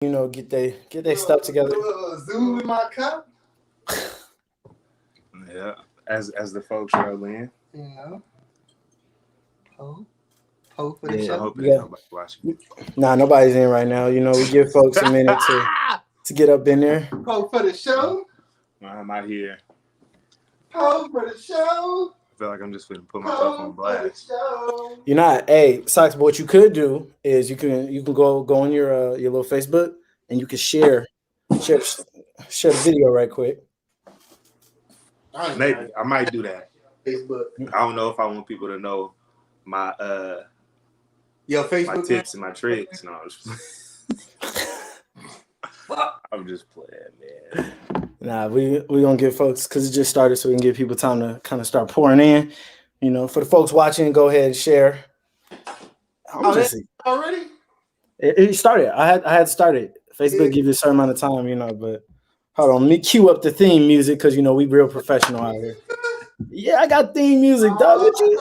get their stuff together. Zoo in my cup. Yeah, as the folks roll in. You know, Poe for the I show. hope there's nobody watching. Nah, nobody's in right now. We give folks a minute to get up in there. Poe for the show. I'm out here. Poe for the show. I feel like I'm just gonna put myself on blast. You're not. Hey, Socks, but what you could do is you can go on your little Facebook and you can share the video right quick. Maybe I might do that. Facebook. I don't know if I want people to know my Your Facebook. my tips and my tricks. No, I'm just playing, man. Nah, we gonna give folks, because it just started, so we can give people time to kind of start pouring in. For the folks watching, go ahead and share. Already? It started. I had started. Facebook give you a certain amount of time, but hold on, let me cue up the theme music because we real professional out here. Yeah, I got theme music, dog. What you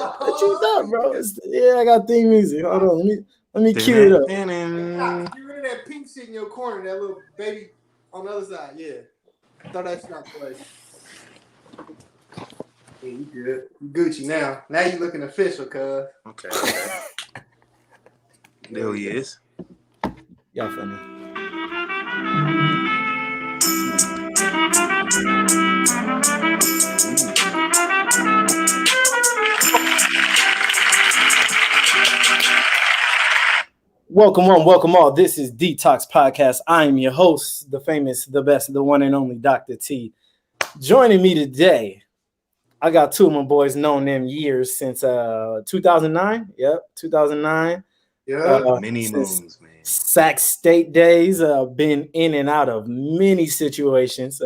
thought, bro? I got theme music. Hold on, let me cue it up. Get rid of that pink shit in your corner, that little baby on the other side. Yeah. Throw that shit out the way. Yeah, you good. You Gucci now. Now you looking official, cuz. Okay. There he is. Y'all funny. Welcome all. This is Detox Podcast. I'm your host, the famous, the best, the one and only Dr. T. Joining me today, I got two of my boys, known them years since 2009. Yep, 2009. Yeah, many moons, man. Sac State days. Been in and out of many situations.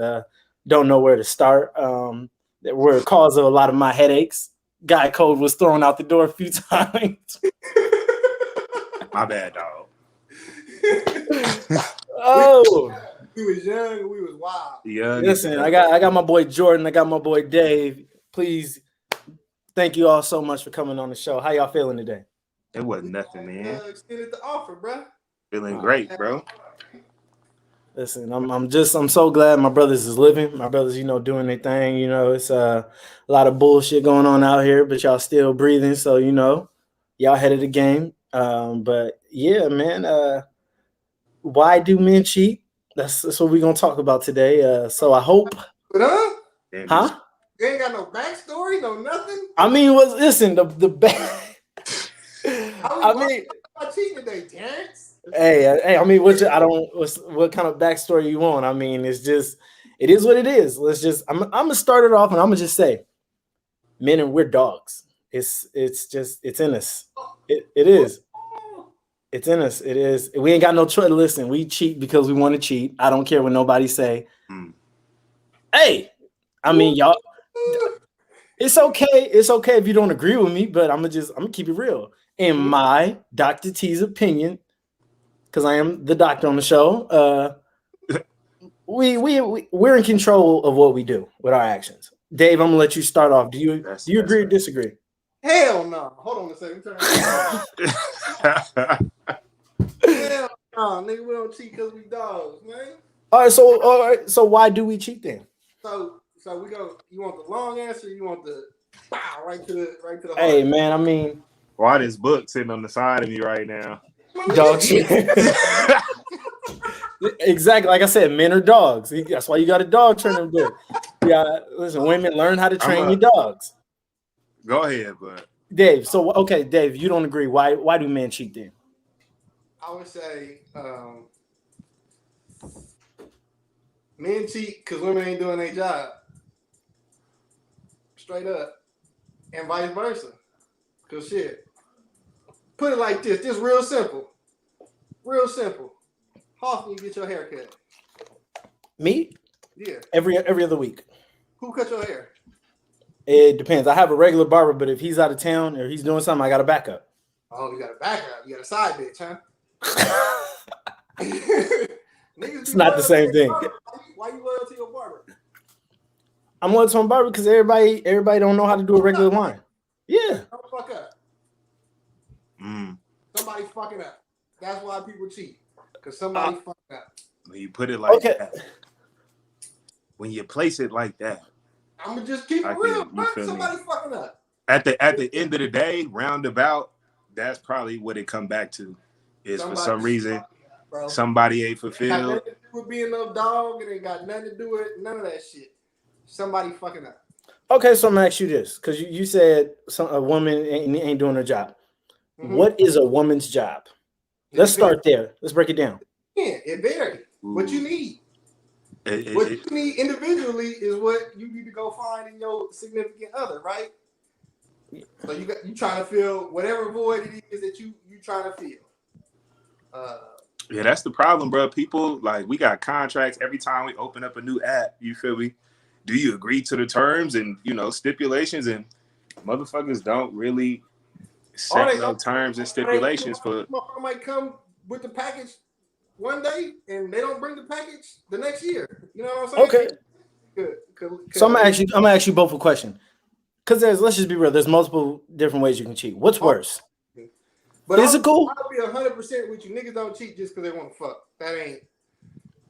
Don't know where to start. That were a cause of a lot of my headaches. Guy code was thrown out the door a few times. My bad, dog. Oh, we was young and we was wild. Yeah. Listen, I got my boy Jordan. I got my boy Dave. Please, thank you all so much for coming on the show. How y'all feeling today? It wasn't nothing, man. Extended the offer, bro. Feeling great, bro. Listen, I'm so glad my brothers is living. My brothers, doing their thing. It's a lot of bullshit going on out here, but y'all still breathing. So y'all ahead of the game. But yeah, man. Why do men cheat? That's what we're gonna talk about today. So I hope. Huh? You ain't got no backstory, no nothing. I mean, listen, the back. I mean, I'm cheating today, Terrence. Hey, I mean, what kind of backstory you want? I mean, it is what it is. I'm gonna start it off, and I'm gonna just say, men and we're dogs. It's in us. It is. It's in us. It is. We ain't got no choice. Listen, we cheat because we want to cheat. I don't care what nobody say. Hey, I mean, y'all. It's okay. It's okay if you don't agree with me, but I'm gonna keep it real. In my Dr. T's opinion, because I am the doctor on the show, we're in control of what we do with our actions. Dave, I'm gonna let you start off. Do you agree or disagree? Hell no. Hold on a second. Hell no, nigga, we don't cheat because we dogs, man. All right. So why do we cheat then? So we go. You want the long answer? You want the right to the Hey, heart? man. I mean, why this book sitting on the side of me right now? Dog shit. Exactly. Like I said, men are dogs. That's why you got a dog training book. Yeah. Listen, women, learn how to train your dogs. Go ahead, bud. Dave. So okay, Dave, you don't agree. Why do men cheat then? I would say men cheat because women ain't doing their job. Straight up. And vice versa. Because shit. Put it like this. Just real simple. Real simple. How often you get your hair cut? Me? Yeah. Every other week. Who cut your hair? It depends. I have a regular barber, but if he's out of town or he's doing something, I got a backup. Oh, you got a backup. You got a side bitch, huh? It's not the same thing. Why you loyal to your barber? I'm loyal to my barber because everybody don't know how to do a regular line. Yeah. Don't fuck up. Somebody's fucking up. That's why people cheat. Because somebody fucked up. When you put it like Okay. that, when you place it like that, I'm gonna just keep it I real, can- bro. you feel me? Somebody fucking up. at the end of the day, roundabout, that's probably what it come back to. Is for some reason Bro. somebody ain't Got fulfilled. nothing to do with being no dog. It ain't got nothing to do with none of that shit. Somebody fucking up. Okay, so I'm gonna ask you this because you said a woman ain't doing her job. Mhm. What is a woman's job? Let's start there. Let's break it down. Yeah, it varies. What you need. It- What it- you need individually is what you need to go find in your significant other, right? So you trying to fill whatever void it is that you trying to fill. Yeah, that's the problem, bro. People like we got contracts every time we open up a new app. You feel me? Do you agree to the terms and stipulations? And motherfuckers don't really set no terms and stipulations for. Motherfucker might come with the package one day and they don't bring the package the next year. You know what I'm saying? Okay. So I'm gonna ask you both a question. Because let's just be real, there's multiple different ways you can cheat. What's worse? But Physical? I'll be 100% with you. Niggas don't cheat just because they want to fuck.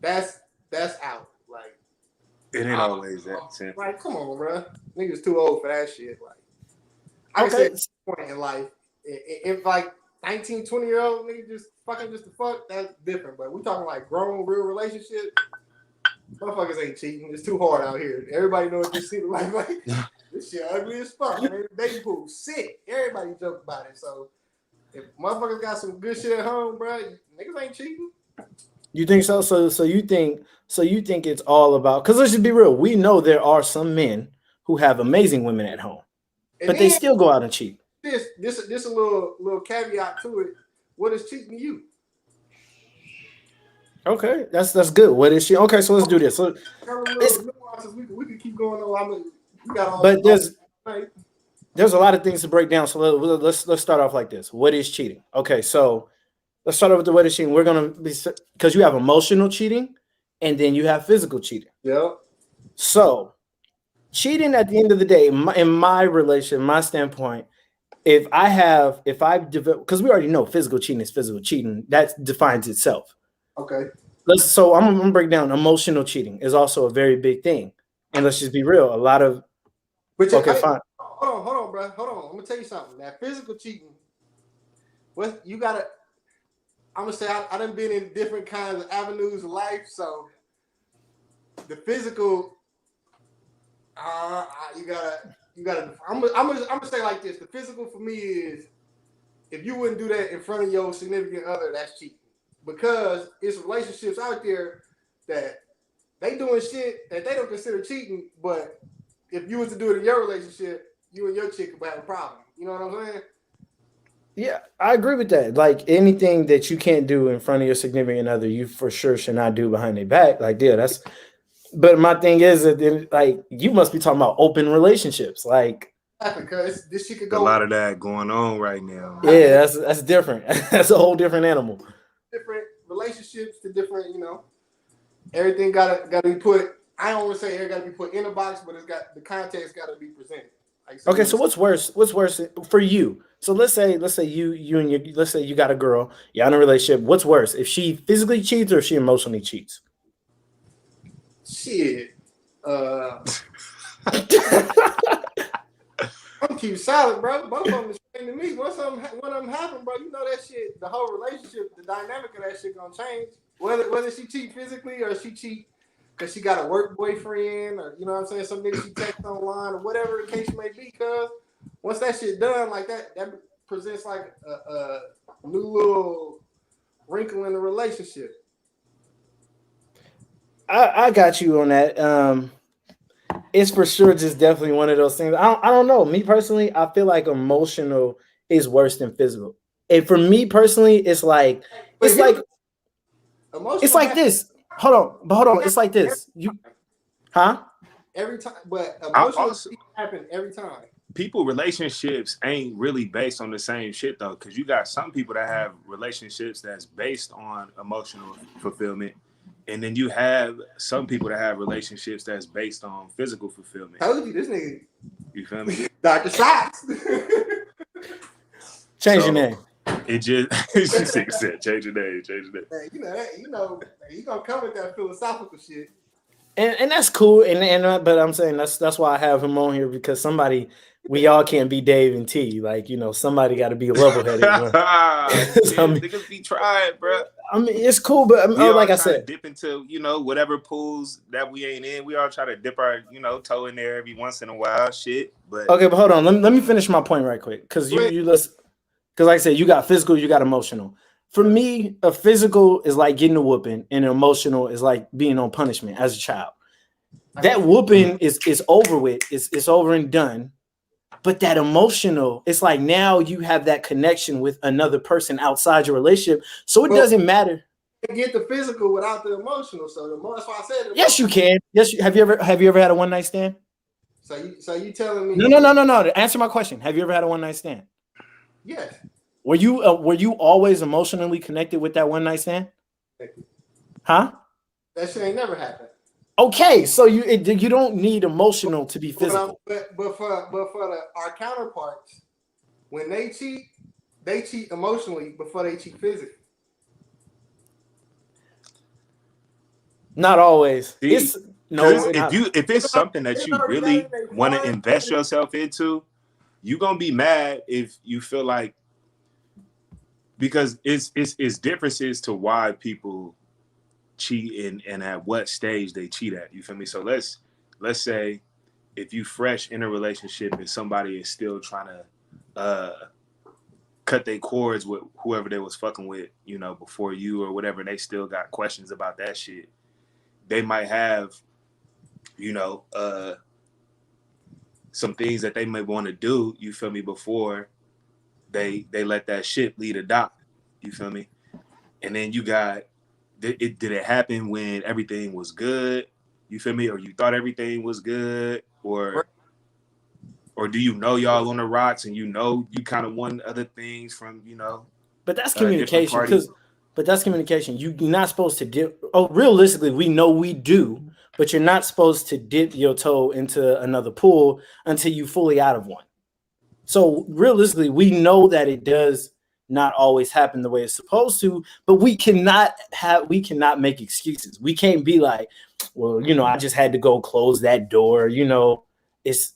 That's out. Like It ain't always that simple. Like, come on, bro. Niggas too old for that shit. Like, I can say at this point in life, if like 19, 20-year-old niggas just fucking just to fuck, that's different. But we talking like grown, real relationship. Motherfuckers ain't cheating. It's too hard out here. Everybody knows this shit like this shit ugly as fuck. Man, the dating pool sick. Everybody joke about it. So if motherfuckers got some good shit at home, bro, niggas ain't cheating. You think so? So you think it's all about? Because let's just be real. We know there are some men who have amazing women at home, but they still go out and cheat. This a little caveat to it. What is cheating to you? Okay, that's good. What is she? Okay, so let's do this. So we can keep going on. But there's a lot of things to break down. So let's start off like this. What is cheating? Okay, so let's start off with the what is cheating. We're gonna be because you have emotional cheating and then you have physical cheating. Yeah. So cheating at the end of the day, in my relation, my standpoint, if I develop, because we already know physical cheating is physical cheating, that defines itself. Okay. So I'm gonna break down emotional cheating is also a very big thing. And let's just be real, a lot of fine. Hold on, bro. Hold on. I'm gonna tell you something. That physical cheating, I'm gonna say I done been in different kinds of avenues of life. So the physical, you gotta. I'm gonna say like this. The physical for me is if you wouldn't do that in front of your significant other, that's cheating. Because it's relationships out there that they doing shit that they don't consider cheating, but if you was to do it in your relationship, you and your chick would have a problem. You know what I'm saying? Yeah, I agree with that. Like anything that you can't do in front of your significant other, you for sure should not do behind their back. Like, yeah, that's. But my thing is that like you must be talking about open relationships, like. Because this shit could go. A lot of that going on right now. Yeah, that's different. That's a whole different animal. Different relationships to different, everything gotta be put. I don't want to say it gotta be put in a box, but the context gotta be presented. Okay, so what's worse? What's worse for you? So let's say let's say you got a girl, you're in a relationship. What's worse, if she physically cheats or if she emotionally cheats? Shit. I'm keep silent, bro. Both of them is same to me. One of them happen, bro. You know that shit. The whole relationship, the dynamic of that shit gonna change. Whether she cheat physically or she cheat because she got a work boyfriend or you know what I'm saying, some nigga she text online or whatever the case may be. Cause once that shit done like that presents like a new little wrinkle in the relationship. I got you on that. It's for sure just definitely one of those things. I don't know. Me personally, I feel like emotional is worse than physical. And for me personally, it's like this. Hold on. It's like this. Every time, but emotional happen every time. People relationships ain't really based on the same shit though, because you got some people that have relationships that's based on emotional fulfillment. And then you have some people that have relationships that's based on physical fulfillment. Told you this nigga. You feel me? Dr. Socks. Change your name. It just she said change your name. Hey, you gonna come with that philosophical shit. And that's cool. And but I'm saying that's why I have him on here, because we all can't be Dave and T. Like, somebody got to be level headed. Niggas be trying, bro. I mean, it's cool, but like I said, dip into whatever pools that we ain't in. We all try to dip our toe in there every once in a while. Shit, but okay, but hold on. Let me finish my point right quick, because because like I said, you got physical, you got emotional. For me, a physical is like getting a whooping, and emotional is like being on punishment as a child. That whooping is over with. It's over and done. But that emotional, it's like now you have that connection with another person outside your relationship. So it doesn't matter. You get the physical without the emotional. So that's why I said. Yes, you can. Yes, have you ever had a one night stand? So you telling me? No. To answer my question, have you ever had a one night stand? Yes. Were you always emotionally connected with that one night stand? Huh? That shit ain't never happened. Okay, so you don't need emotional to be physical. But for our counterparts, when they cheat emotionally before they cheat physically. Not always. If it's something that you really want to invest yourself into, you're gonna be mad if you feel like, because it's differences to why people cheat and at what stage they cheat at. You feel me? So let's say if you fresh in a relationship and somebody is still trying to cut their cords with whoever they was fucking with, before you or whatever, and they still got questions about that shit. They might have, some things that they may want to do, you feel me, before they let that shit lead a dot. You feel me? And then you got, did it happen when everything was good? You feel me? Or you thought everything was good? Or do y'all on the rocks and you kind of want other things from, But that's communication. But that's communication. You're not supposed to dip. Oh, realistically, we know we do, but you're not supposed to dip your toe into another pool until you fully out of one. So realistically, we know that it does not always happen the way it's supposed to, but we cannot make excuses. We can't be like, well, I just had to go close that door. It's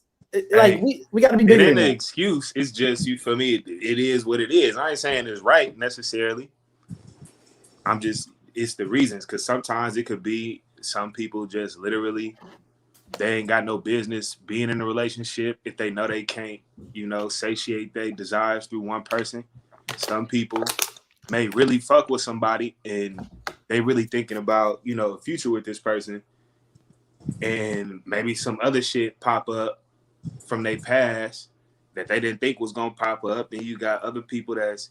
like we got to be bigger. It ain't an excuse. It's just, you feel me? It is what it is. I ain't saying it's right necessarily. It's the reasons, because sometimes it could be some people just literally, they ain't got no business being in a relationship if they know they can't, satiate their desires through one person. Some people may really fuck with somebody and they really thinking about, the future with this person, and maybe some other shit pop up from their past that they didn't think was gonna pop up. And you got other people that's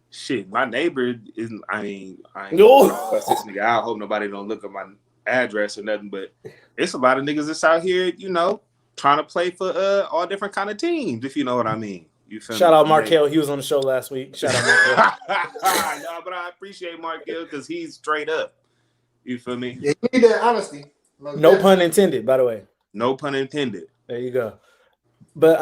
shit. My neighbor is, I hope nobody don't look at my address or nothing, but it's a lot of niggas that's out here, trying to play for all different kind of teams, if you know what I mean. You feel Shout out Markel. He was on the show last week. Shout out Markel. No, but I appreciate Markel because he's straight up. You feel me? Yeah, you need that honesty. No pun intended, by the way. No pun intended. There you go. But I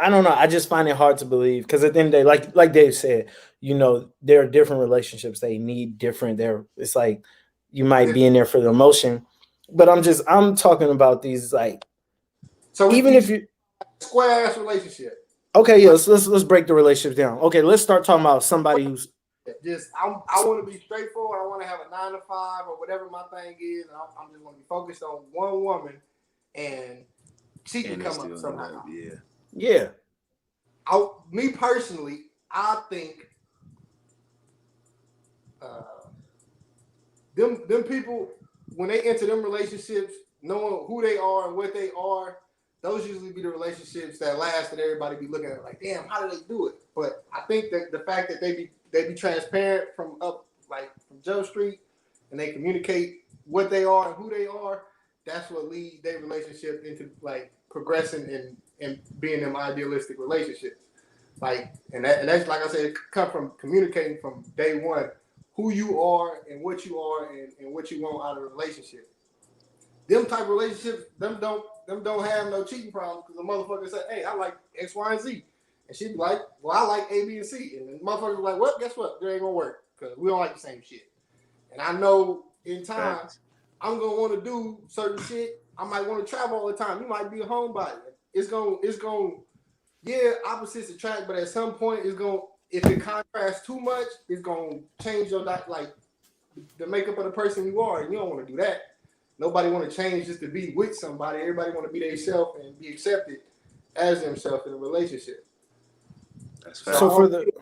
don't know. I just find it hard to believe, because at the end of the day, like Dave said, there are different relationships. They need different. It's like you might be in there for the emotion, but I'm talking about these, like, so even if you square ass relationship. Okay, yeah, let's break the relationship down. Okay, let's start talking about somebody who's just I want to be straightforward. I want to have a 9 to 5 or whatever my thing is, and I'm just want to be focused on one woman, and she can come up somehow. Yeah. Me personally, I think them people, when they enter them relationships, knowing who they are and what they are, those usually be the relationships that last, and everybody be looking at it like, damn, how do they do it? But I think that the fact that they be transparent from Joe Street, and they communicate what they are and who they are, that's what leads their relationship into like progressing and being them idealistic relationships. And that's like I said, come from communicating from day one who you are and what you are and what you want out of a relationship. Them type of relationships, them don't have no cheating problems, because the motherfucker say, hey, I like X, Y, and Z. And she'd be like, well, I like A, B, and C. And the motherfuckers were like, well, guess what? That ain't gonna work because we don't like the same shit. And I know in time, I'm gonna want to do certain shit. I might want to travel all the time. You might be a homebody. It's gonna, yeah, opposites attract, but at some point, it's gonna, if it contrasts too much, it's gonna change your like the makeup of the person you are, and you don't want to do that. Nobody want to change just to be with somebody. Everybody want to be themselves and be accepted as themselves in a relationship. That's fair. So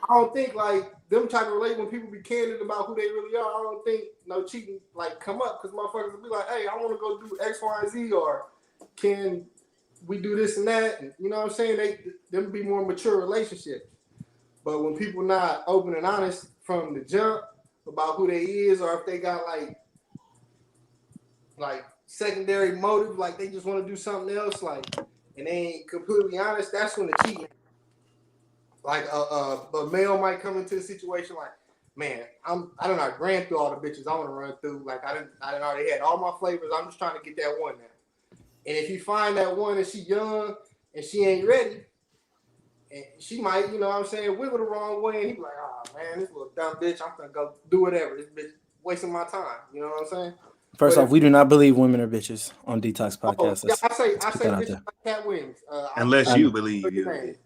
I don't think like them type of relate when people be candid about who they really are. I don't think no cheating like come up because motherfuckers will be like, hey, I want to go do X, Y, and Z, or can we do this and that? And you know what I'm saying? Them be more mature relationships. But when people not open and honest from the jump about who they is, or if they got like secondary motive, like they just want to do something else, like, and they ain't completely honest, that's when the cheating. Like a male might come into a situation like, man, I don't know, I ran through all the bitches I want to run through. Like I didn't already had all my flavors. I'm just trying to get that one now. And if you find that one and she young and she ain't ready, and she might, you know what I'm saying, wiggle the wrong way, and he be like, oh man, this little dumb bitch, I'm gonna go do whatever. This bitch wasting my time. You know what I'm saying? First off, we do not believe women are bitches on Detox Podcast. Yeah, I say bitches like Cat Williams. Unless you believe you.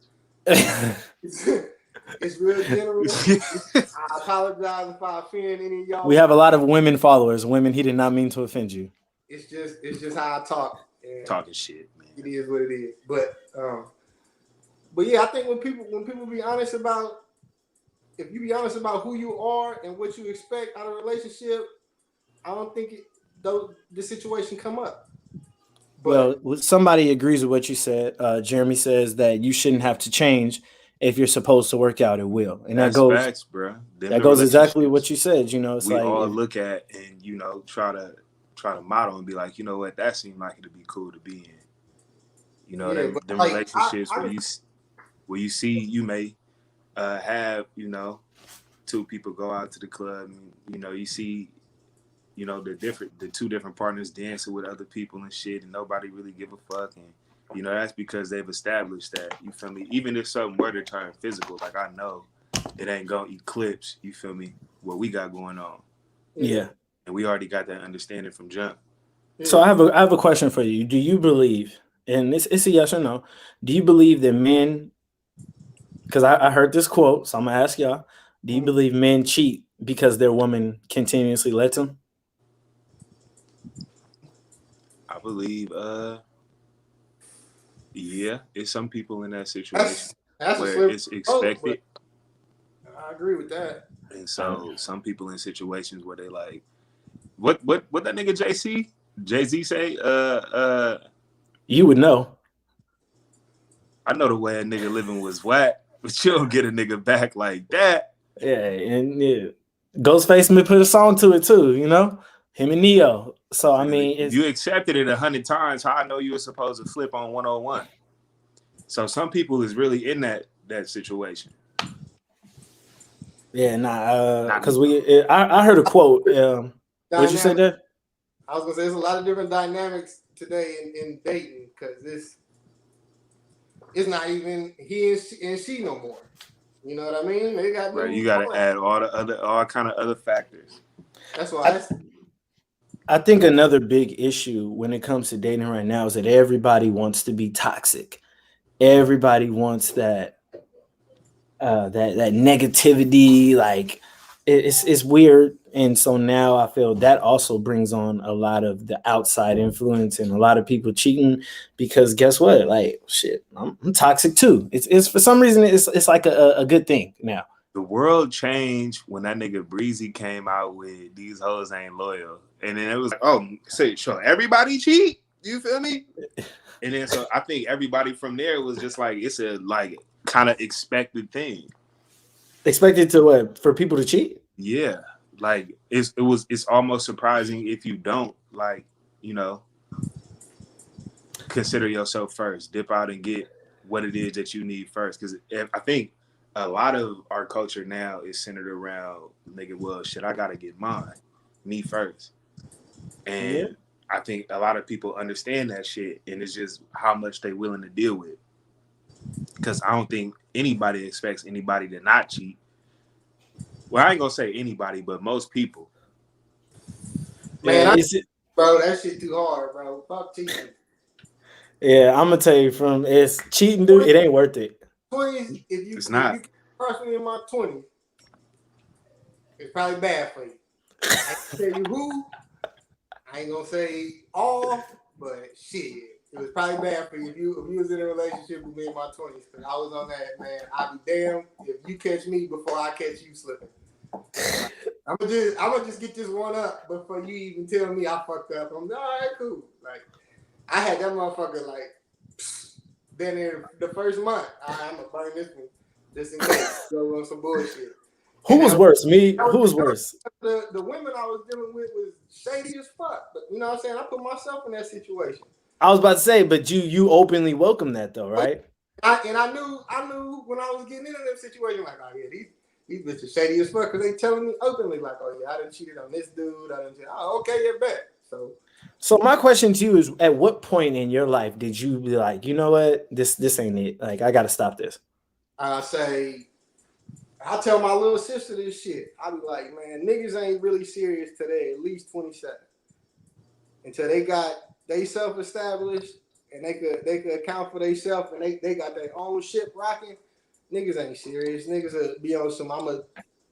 It's real general. I apologize if I offend any of y'all. We have a lot of women followers. Women, he did not mean to offend you. It's just how I talk. Talking shit, man. It is what it is. But yeah, I think when people be honest about, if you be honest about who you are and what you expect out of a relationship, I don't think the situation come up. But, well, somebody agrees with what you said. Jeremy says that you shouldn't have to change. If you're supposed to work out, it will, and that goes. Facts, bro. That goes exactly what you said. You know, it's we like all look at and you know try to model and be like, you know what, that seemed like it'd be cool to be in. You know, them like, relationships where you see you may have, you know, two people go out to the club and you know you see, you know, the two different partners dancing with other people and shit, and nobody really give a fuck. And you know, that's because they've established that, you feel me? Even if something were to turn physical, like I know it ain't gonna eclipse, you feel me, what we got going on. Yeah. And we already got that understanding from jump. So I have a question for you. Do you believe, and it's a yes or no, do you believe that men, because I heard this quote, so I'm gonna ask y'all, do you believe men cheat because their woman continuously lets them? I believe yeah, it's some people in that situation that's where it's expected. I agree with that. And so some people in situations where they like, what that nigga Jay-Z say? You would know. I know the way a nigga living was whack, but you don't get a nigga back like that. Yeah, and yeah, Ghostface may put a song to it too. You know, him and Neo. So I mean, if you accepted it 100 times, how I know you were supposed to flip on 101? So some people is really in that situation. Yeah, because I heard a quote. What'd you say there? I was gonna say there's a lot of different dynamics today in dating because it's not even he and she no more. You know what I mean? They got right. You got to add all kind of other factors. That's why I think another big issue when it comes to dating right now is that everybody wants to be toxic. Everybody wants that negativity. Like it's weird, and so now I feel that also brings on a lot of the outside influence and a lot of people cheating because guess what? Like shit, I'm toxic too. It's for some reason it's like a good thing now. The world changed when that nigga Breezy came out with These Hoes Ain't Loyal. And then it was like, oh, so everybody cheat? You feel me? And then so I think everybody from there was just like, it's a like kind of expected thing. Expected to what? For people to cheat? Yeah. Like it's almost surprising if you don't, like, you know, consider yourself first. Dip out and get what it is that you need first. Because I think a lot of our culture now is centered around, nigga, well, shit, I gotta get mine, me first. And I think a lot of people understand that shit, and it's just how much they willing to deal with. because I don't think anybody expects anybody to not cheat. Well, I ain't gonna say anybody, but most people. Man, bro, that shit too hard, bro. Fuck cheating. Yeah, I'm gonna tell you it's cheating, dude. It ain't worth it. 20s, if not. you crush me in my 20s, it's probably bad for you. I ain't tell you who. I ain't gonna say all, but shit, it was probably bad for you if you was in a relationship with me in my 20s. Because I was on that, man. I'd be damned if you catch me before I catch you slipping. I'm gonna just get this one up before you even tell me I fucked up. I'm like, all right, cool. Like, I had that motherfucker like, then in the first month, I'm gonna burn this one just in case go on some bullshit. Who was worse, me? Who was worse? The women I was dealing with was shady as fuck. But you know what I'm saying? I put myself in that situation. I was about to say, but you openly welcome that though, right? I knew when I was getting into that situation, like, oh yeah, these bitches shady as fuck, because they telling me openly, like, oh yeah, I done cheated on this dude. Oh, okay, yeah, bet. So my question to you is, at what point in your life did you be like, you know what, this ain't it? Like, I gotta stop this. I tell my little sister this shit. I be like, man, niggas ain't really serious today, at least 27. Until they self-established and they could account for themselves and they got their own shit rocking. Niggas ain't serious. Niggas will be on some, I'm going to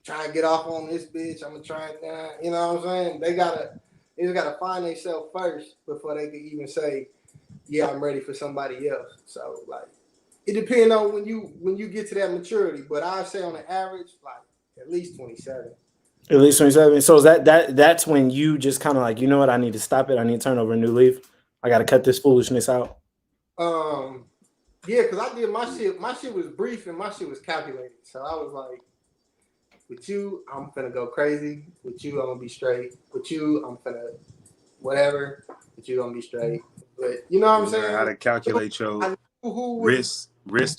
try and get off on this bitch. I'm going to try and, you know what I'm saying? They just got to find themselves first before they can even say, yeah, I'm ready for somebody else. So, like, it depends on when you get to that maturity. But I say on the average, like, at least 27. At least 27. So is that's when you just kind of like, you know what, I need to stop it. I need to turn over a new leaf. I got to cut this foolishness out. Yeah, because I did my shit. My shit was brief and my shit was calculated. So I was like, with you, I'm finna go crazy. With you, I'm gonna be straight. With you, I'm finna whatever. With you, I'm gonna be straight. But you know what I'm saying? How to calculate your risk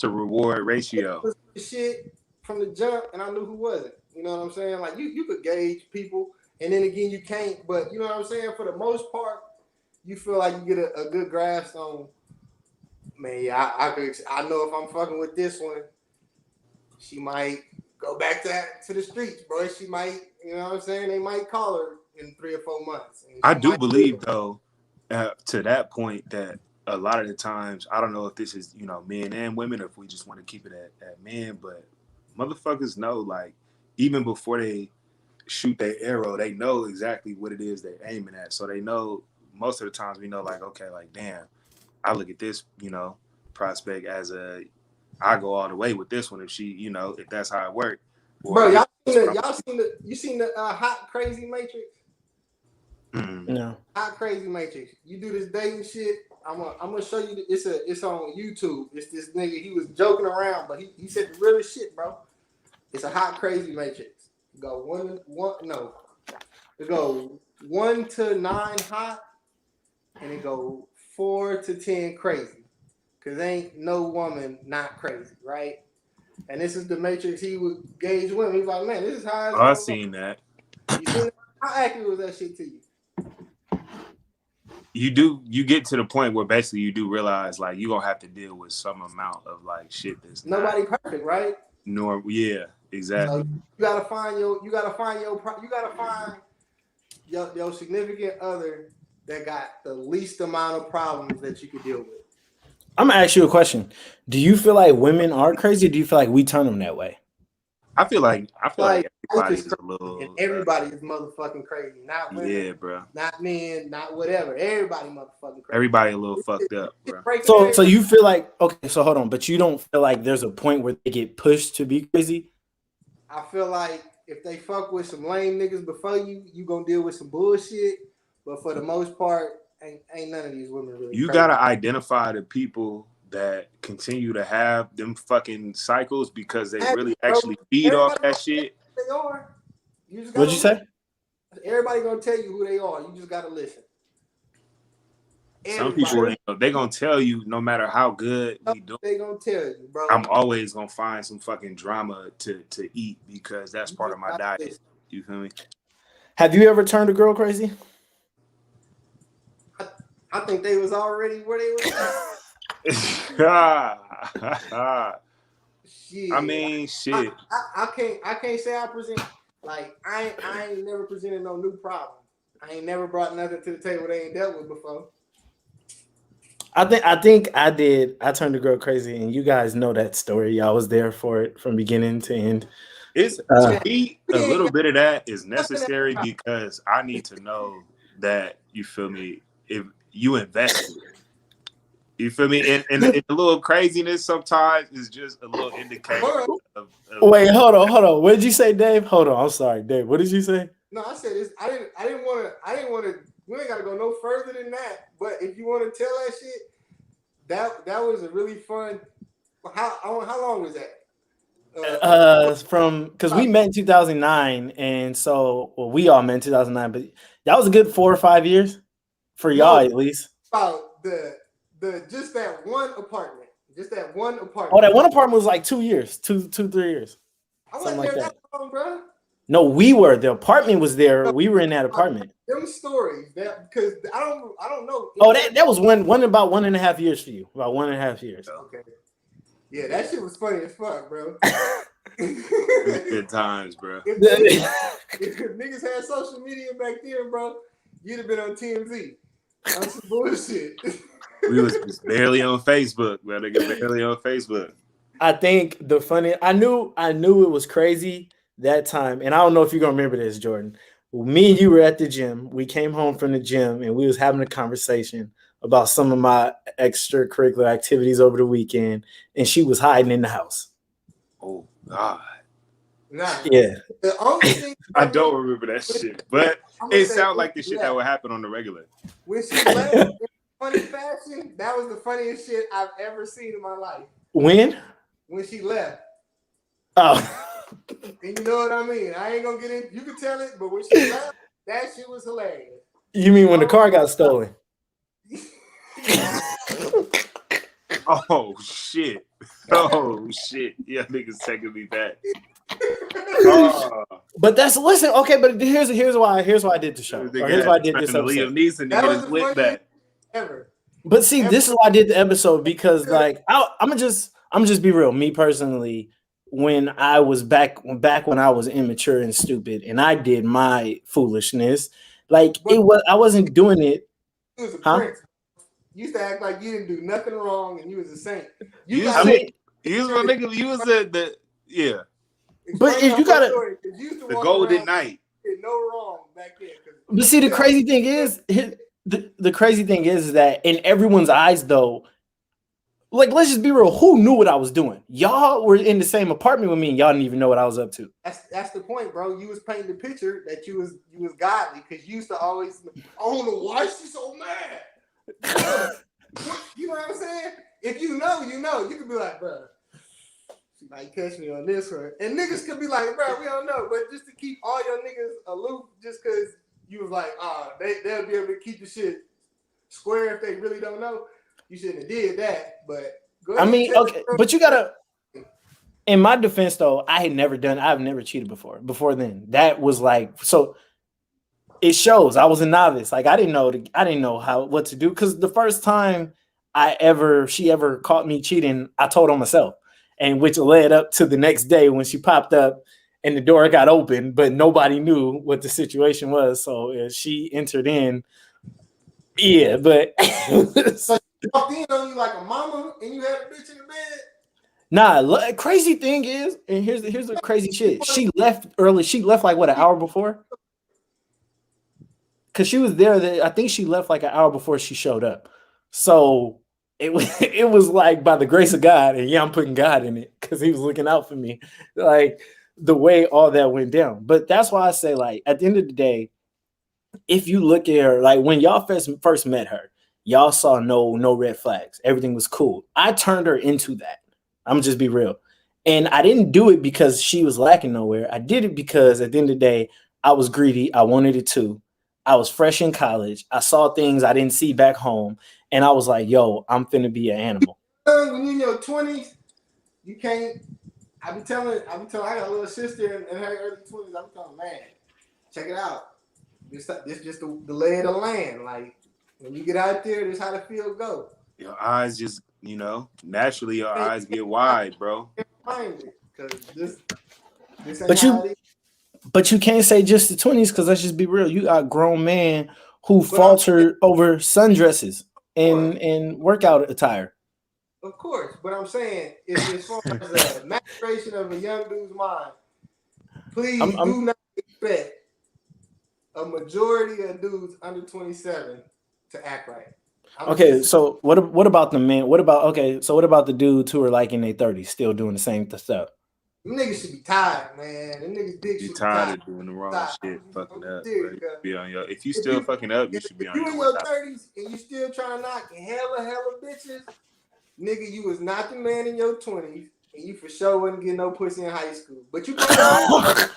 to reward ratio. Shit from the jump, and I knew who wasn't. You know what I'm saying? Like you could gauge people, and then again you can't. But you know what I'm saying? For the most part, you feel like you get a good grasp on. Man, yeah, I know if I'm fucking with this one, she might go back to the streets, bro. She might, you know what I'm saying? They might call her in 3 or 4 months. I do believe though, to that point, that a lot of the times, I don't know if this is, you know, men and women, or if we just want to keep it at men, but motherfuckers know, like, even before they shoot their arrow, they know exactly what it is they're aiming at. So they know, most of the times we know, like, okay, like, damn, I look at this, you know, prospect as I go all the way with this one if she, you know, if that's how it worked. Bro, you seen the Hot Crazy Matrix? No. Hot Crazy Matrix. You do this dating shit. I'm gonna show you. It's on YouTube. It's this nigga. He was joking around, but he said the realest shit, bro. It's a Hot Crazy Matrix. It go 1 to 9 hot, and it go 4 to 10 crazy. Cause ain't no woman not crazy, right? And this is the Matrix. He would gauge women. He's like, man, this is how. I seen that. You seen that? How accurate was that shit to you? You get to the point where basically you do realize, like, you're gonna have to deal with some amount of, like, shit that's nobody perfect, right? Yeah, exactly. So you gotta find your significant other that got the least amount of problems that you could deal with. I'm gonna ask you a question. Do you feel like women are crazy, or do you feel like we turn them that way? I feel like everybody's a little. And everybody is motherfucking crazy. Not women. Yeah, bro. Not men. Not whatever. Everybody motherfucking crazy. Everybody a little fucked up, bro. So you feel like, okay, so hold on, but you don't feel like there's a point where they get pushed to be crazy? I feel like if they fuck with some lame niggas before you gonna deal with some bullshit. But for the most part, ain't none of these women really. You gotta identify the people that continue to have them fucking cycles because they really actually feed off that shit. They are. What'd you say? Everybody gonna tell you who they are. You just gotta listen. Some people, they gonna tell you no matter how good we do. They gonna tell you, bro. I'm always gonna find some fucking drama to eat because that's part of my diet. You feel me? Have you ever turned a girl crazy? I think they was already where they was. Shit. I mean, shit. I can't say I present like I ain't never presented no new problem. I ain't never brought nothing to the table they ain't dealt with before. I think I did. I turned the girl crazy, and you guys know that story. I was there for it from beginning to end. It's to me, a little bit of that is necessary because I need to know that, you feel me, if you invested. You feel me? And a little craziness sometimes is just a little indicator of Wait, hold on. What did you say, Dave? Hold on. I'm sorry, Dave. What did you say? No, I said this. I didn't want to. We ain't got to go no further than that. But if you want to tell that shit, that was a really fun. How long was that? From because we met in 2009, and so we all met in 2009, but that was a good 4 or 5 years for y'all at least. About the just that one apartment. Oh, that one apartment was like 2 years, 3 years. I wasn't there that long, bro. No, we were. The apartment was there. We were in that apartment. Them stories that because I don't know. Oh, that was about 1.5 years for you. About 1.5 years. Okay. Yeah, that shit was funny as fuck, bro. good times, bro. If niggas had social media back then, bro, you'd have been on TMZ. That's some bullshit. We was just barely on Facebook, bro. Barely on Facebook. I think I knew it was crazy that time, and I don't know if you're gonna remember this, Jordan. Me and you were at the gym. We came home from the gym, and we was having a conversation about some of my extracurricular activities over the weekend, and she was hiding in the house. Oh God. Nah. Yeah. The only thing I don't remember that shit, but it sounds like the shit that would happen on the regular. When she left in funny fashion, that was the funniest shit I've ever seen in my life. When she left. Oh. And you know what I mean? I ain't gonna get in. You can tell it, but when she left, that shit was hilarious. You mean when the car got stolen? Oh shit! Yeah, niggas taking me back. But listen. Okay, but here's why I did the show. Or here's why I did this episode. Liam Neeson to get his whip back. Ever. But see, this is why I did the episode because, like, I'm gonna just be real. Me personally, when I was back when I was immature and stupid, and I did my foolishness, like I wasn't doing it. You was a prince. You used to act like you didn't do nothing wrong, and you was a saint. You was my nigga. You was the yeah. But if you gotta the golden knight. Did no wrong back then. But see, the crazy thing is. The crazy thing is that in everyone's eyes, though, like, let's just be real. Who knew what I was doing? Y'all were in the same apartment with me, and y'all didn't even know what I was up to. That's the point, bro. You was painting the picture that you was godly because you used to always. Oh, why is she so mad? You know what I'm saying? If you know, you know. You could be like, bro, she might catch me on this one, and niggas could be like, bro, we don't know. But just to keep all your niggas aloof, just because. You was like, they'll be able to keep the shit square if they really don't know. You shouldn't have did that, but go ahead. I mean, okay, but you gotta. In my defense, though, I've never cheated before. Before then, that was like so. It shows I was a novice. Like I didn't know what to do because the first time she ever caught me cheating, I told on myself, and which led up to the next day when she popped up. And the door got open, but nobody knew what the situation was. So she entered in. Yeah, but so you walked in on you like a mama, and you had a bitch in the bed. Nah, crazy thing is, and here's the crazy shit. She left early. She left like what, an hour before? Because she was there. I think she left like an hour before she showed up. So it was like by the grace of God, and yeah, I'm putting God in it because He was looking out for me. Like. The way all that went down. But that's why I say, like, at the end of the day, if you look at her, like when y'all first met her, y'all saw no red flags. Everything was cool. I turned her into that. I'm just be real. And I didn't do it because she was lacking nowhere. I did it because at the end of the day, I was greedy. I wanted it too. I was fresh in college. I saw things I didn't see back home. And I was like, yo, I'm finna be an animal. When you're in your 20s, you can't. I be telling, I got a little sister in her early 20s. I'm telling, man, check it out. This just the lay of the land. Like, when you get out there, this how the field go. Your eyes just, naturally your eyes get wide, bro. mind it because this ain't But how it is. But you can't say just the 20s because let's just be real. You got grown men who But falter over sundresses and workout attire. Of course, but I'm saying as far as a maturation of a young dude's mind, please do not expect a majority of dudes under 27 to act right. Okay, so what about the men? What about the dudes who are like in their 30s still doing the same stuff? Them niggas should be tired, man. Them niggas dick should be tired of doing the wrong shit, fucking up. Be on your. If you still fucking up, you should be on your. You in your 30s and you still trying to knock hella bitches, nigga. You was not the man in your 20s, and you for sure wasn't getting no pussy in high school. But you might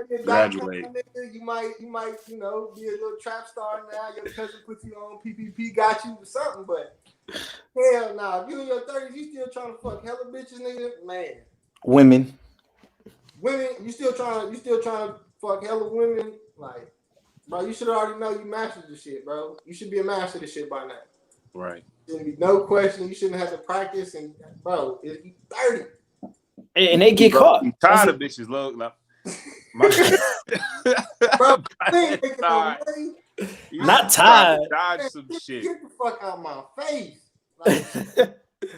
be a graduate. Nigga. You might be a little trap star now. Your cousin put you on PPP, got you or something. But hell nah, if you in your 30s, you still trying to fuck hella bitches, nigga, man. Women, you still trying to fuck hella women, like, bro. You should already know you mastered this shit, bro. You should be a master of this shit by now. Right. There should be no question. You shouldn't have to practice, and bro, if you 30, and they get caught. I'm tired of bitches, look. Like, bro, not tired. Dodge some shit. Get the fuck out of my face. Like,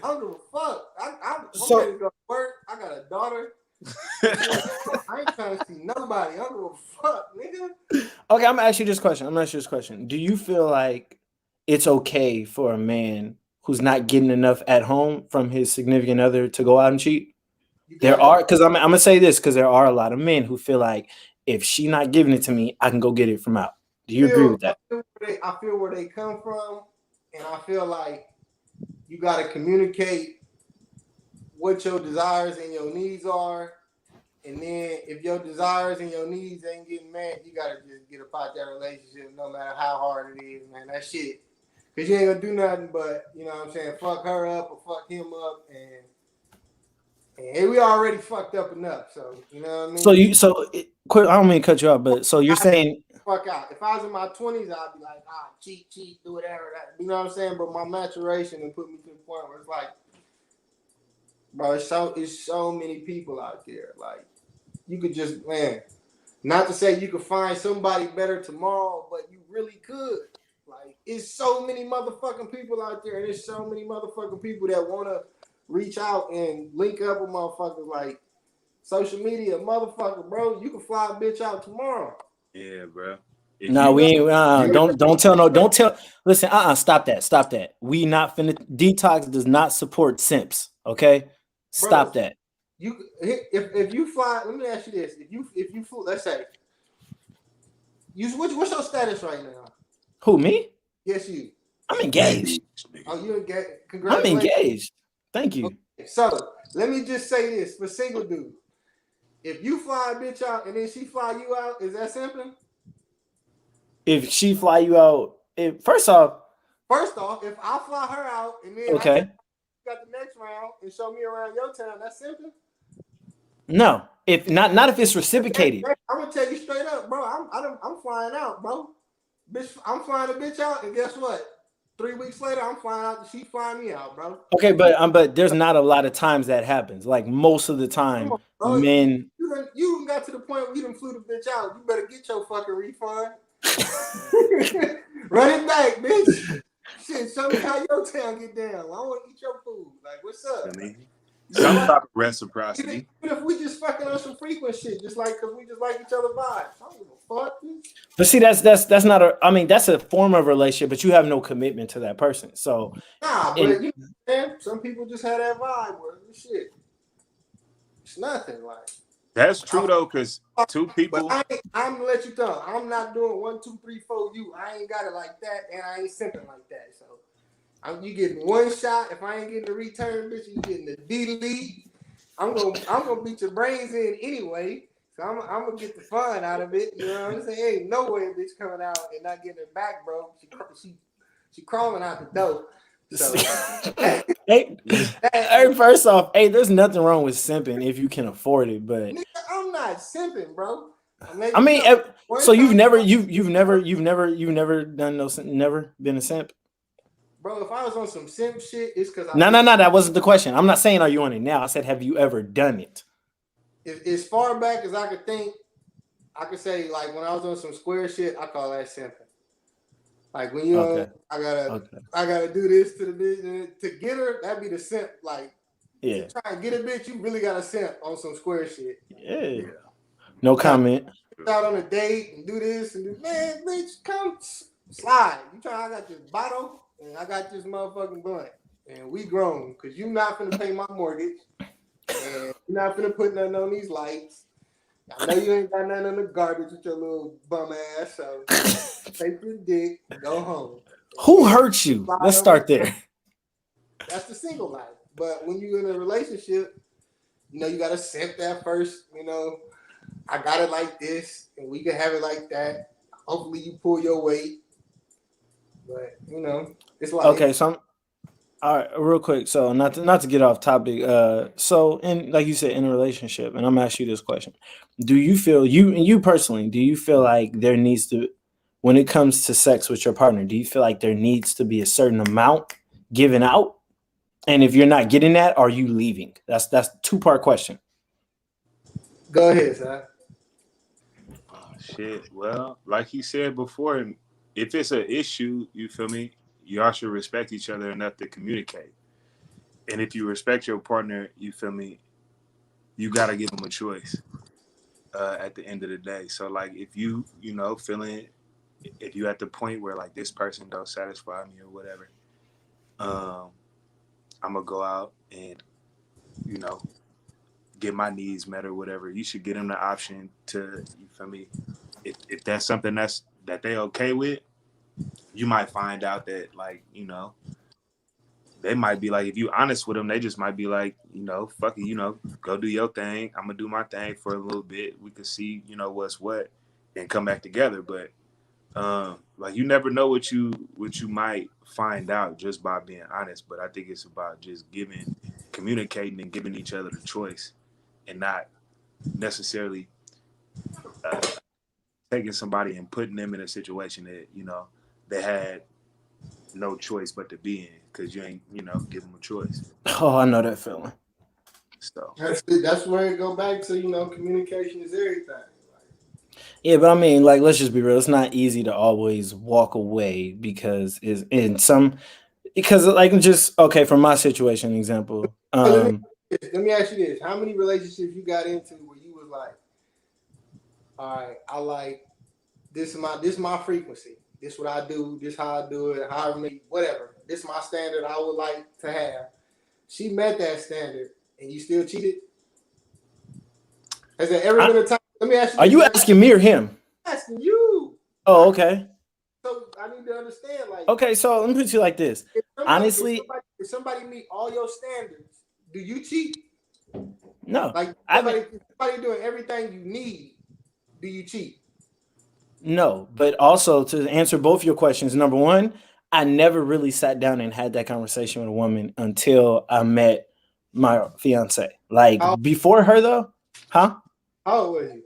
I don't give a fuck. I'm ready to go to work. I got a daughter. I ain't trying to see nobody. I don't give a fuck, nigga. Okay, I'm gonna ask you this question. Do you feel like it's okay for a man who's not getting enough at home from his significant other to go out and cheat? There are, because I'm gonna say this, because there are a lot of men who feel like if she not giving it to me, I can go get it from out. Do you agree with that? I feel where they come from, and I feel like you got to communicate what your desires and your needs are. And then if your desires and your needs ain't getting met, you got to just get about that relationship no matter how hard it is, man. That shit. Because you ain't going to do nothing but, you know what I'm saying, fuck her up or fuck him up. And we already fucked up enough. So, you know what I mean? I don't mean to cut you off, but so you're saying... Fuck out. If I was in my 20s, I'd be like, cheat, do whatever. You know what I'm saying? But my maturation and put me to the point where it's like, bro, it's so many people out there. Like, you could just, man, not to say you could find somebody better tomorrow, but you really could. Like, it's so many motherfucking people out there, and there's so many motherfucking people that want to reach out and link up with motherfuckers. Like, social media, motherfucker, bro, you can fly a bitch out tomorrow. Yeah, bro. No, we ain't. Don't tell. Listen, stop that. We not finna. Detox does not support simps. Okay, stop that. If you fly, let me ask you this: if you flew, let's say, what's your status right now? Who, me? Yes, you. I'm engaged. Oh, you engaged? I'm Congratulations. engaged. Thank you. Okay. So let me just say this for single dudes. If you fly a bitch out and then she fly you out, is that simple? If she fly you out, first off, if I fly her out and then okay, I got the next round and show me around your town, that's simple. No, if not if it's reciprocated. I'm gonna tell you straight up, bro. I'm flying out, bro. Bitch, I'm flying a bitch out, and guess what? 3 weeks later, I'm flying out. She flying me out, bro. Okay, but there's not a lot of times that happens. Like most of the time, men. You got to the point where you done flew the bitch out. You better get your fucking refund. Run it back, bitch. Shit, show me how your town get down. I want to eat your food. Like, what's up? Some type of reciprocity. Even if we just fucking on some frequent shit, just like because we just like each other vibes. I don't give a fuck. But see, that's not a. I mean, that's a form of relationship, but you have no commitment to that person. So but you know, man, some people just have that vibe where shit. It's nothing like. That's true though, because two people. But I'm gonna let you know. I'm not doing 1, 2, 3, 4. You, I ain't got it like that, and I ain't simping like that. So, you getting one shot. If I ain't getting the return, bitch, you getting the delete. I'm gonna beat your brains in anyway. So I'm gonna get the fun out of it. You know what I'm saying? Ain't no way a bitch coming out and not getting it back, bro. She crawling out the door. So, first off, there's nothing wrong with simping if you can afford it, but nigga, I'm not simping, bro. I mean, so you've never done never been a simp? Bro, if I was on some simp shit, it's because No. That wasn't the question. I'm not saying are you on it now. I said have you ever done it? As far back as I could think, I could say like when I was on some square shit, I call that simping. Like when you I gotta do this to the bitch to get her, that'd be the simp. Like to try and get a bitch, you really gotta simp on some square shit. Yeah. No comment. Out on a date and do this and do, man, bitch, come slide. You try? I got this bottle and I got this motherfucking blunt, and we grown because you not gonna pay my mortgage, and you're not gonna put nothing on these lights. I know you ain't got nothing on the garbage with your little bum ass, so take your dick and go home. Who hurt you? Let's start there. That's the single life. But when you're in a relationship, you know, you gotta simp that first, you know. I got it like this, and we can have it like that. Hopefully, you pull your weight. But you know, it's like okay. So, all right, real quick. So, not to get off topic. So, in like you said, in a relationship, and I'm gonna ask you this question: do you feel you personally? Do you feel like there needs to, when it comes to sex with your partner, do you feel like there needs to be a certain amount given out? And if you're not getting that, are you leaving? That's a 2-part question. Go ahead, sir. Oh, shit. Well, like he said before, if it's an issue, you feel me, y'all should respect each other enough to communicate. And if you respect your partner, you feel me, you got to give them a choice at the end of the day. So, like, if you know, if you at the point where, like, this person don't satisfy me or whatever, I'm going to go out and, you know, get my needs met or whatever. You should get them the option to, you feel me, if that's something that they okay with, you might find out that, like, you know, they might be like, if you honest with them, they just might be like, you know, fuck it, you know, go do your thing. I'm gonna do my thing for a little bit. We can see, you know, what's what and come back together. But like, you never know what you might find out just by being honest. But I think it's about just communicating and giving each other the choice, and not necessarily taking somebody and putting them in a situation that, you know, they had no choice but to be in, because you ain't, you know, give them a choice. Oh, I know that feeling. So that's where it go back to, you know, communication is everything. Yeah, but I mean, like, let's just be real. It's not easy to always walk away because like, just okay, from my situation example. Let me ask you this: how many relationships you got into where you was like, all right, I like this is my frequency. This is what I do. This is how I do it. However many, whatever. This is my standard I would like to have. She met that standard, and you still cheated. Has there ever been a time? Let me ask you. Are you asking me or him? I'm asking you. Oh, okay. So I need to understand. Like, okay, so let me put it like this. Honestly, if somebody meet all your standards, do you cheat? No. Like, somebody doing everything you need, do you cheat? No, but also to answer both your questions, number one, I never really sat down and had that conversation with a woman until I met my fiance. Like, before her though, huh? How old was you?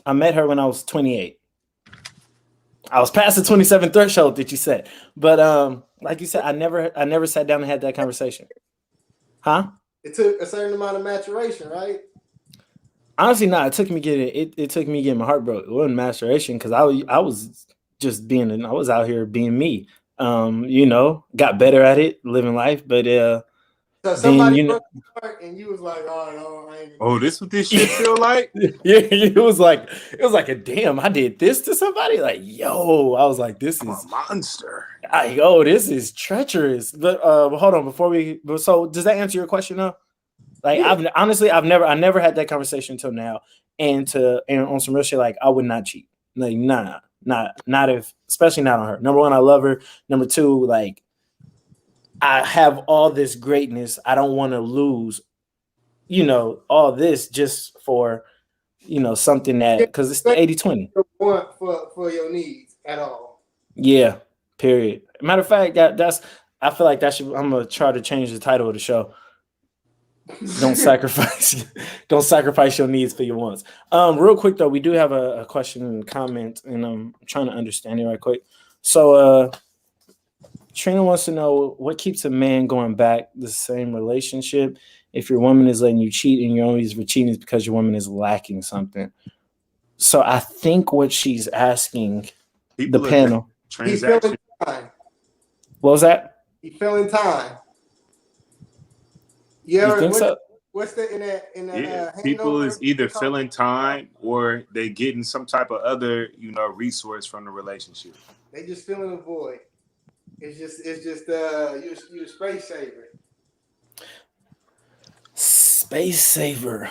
I met her when I was 28. I was past the 27 threshold that you said, but like you said, I never sat down and had that conversation. Huh? It took a certain amount of maturation, right? Honestly, no. It took me getting my heart broke. It wasn't maturation because I was just I was out here being me. You know, got better at it, living life, but so somebody broke your heart and you was like, oh, this what this shit feel like? Yeah, it was like a damn. I did this to somebody. Like, yo, I was like, this is a monster. This is treacherous. But hold on, so does that answer your question though? Like, yeah. I've never had that conversation until now, and on some real shit, like, I would not cheat. Like, not if, especially not on her. Number one, I love her. Number two, like, I have all this greatness. I don't want to lose, you know, all this just for, you know, something that, because it's the 80-20. For your needs at all. Yeah, period. Matter of fact, I feel like I'm going to try to change the title of the show. Don't sacrifice your needs for your wants. Real quick though, we do have a question and comment, and I'm trying to understand it right quick. So Trina wants to know what keeps a man going back the same relationship. If your woman is letting you cheat and you're only for cheating is because your woman is lacking something. So I think what she's asking People the panel. Transaction. What was that? He fell in time. You think so? What's the in that people is either filling time or they getting some type of other, resource from the relationship. They just filling a void. It's just you a space saver. Space saver.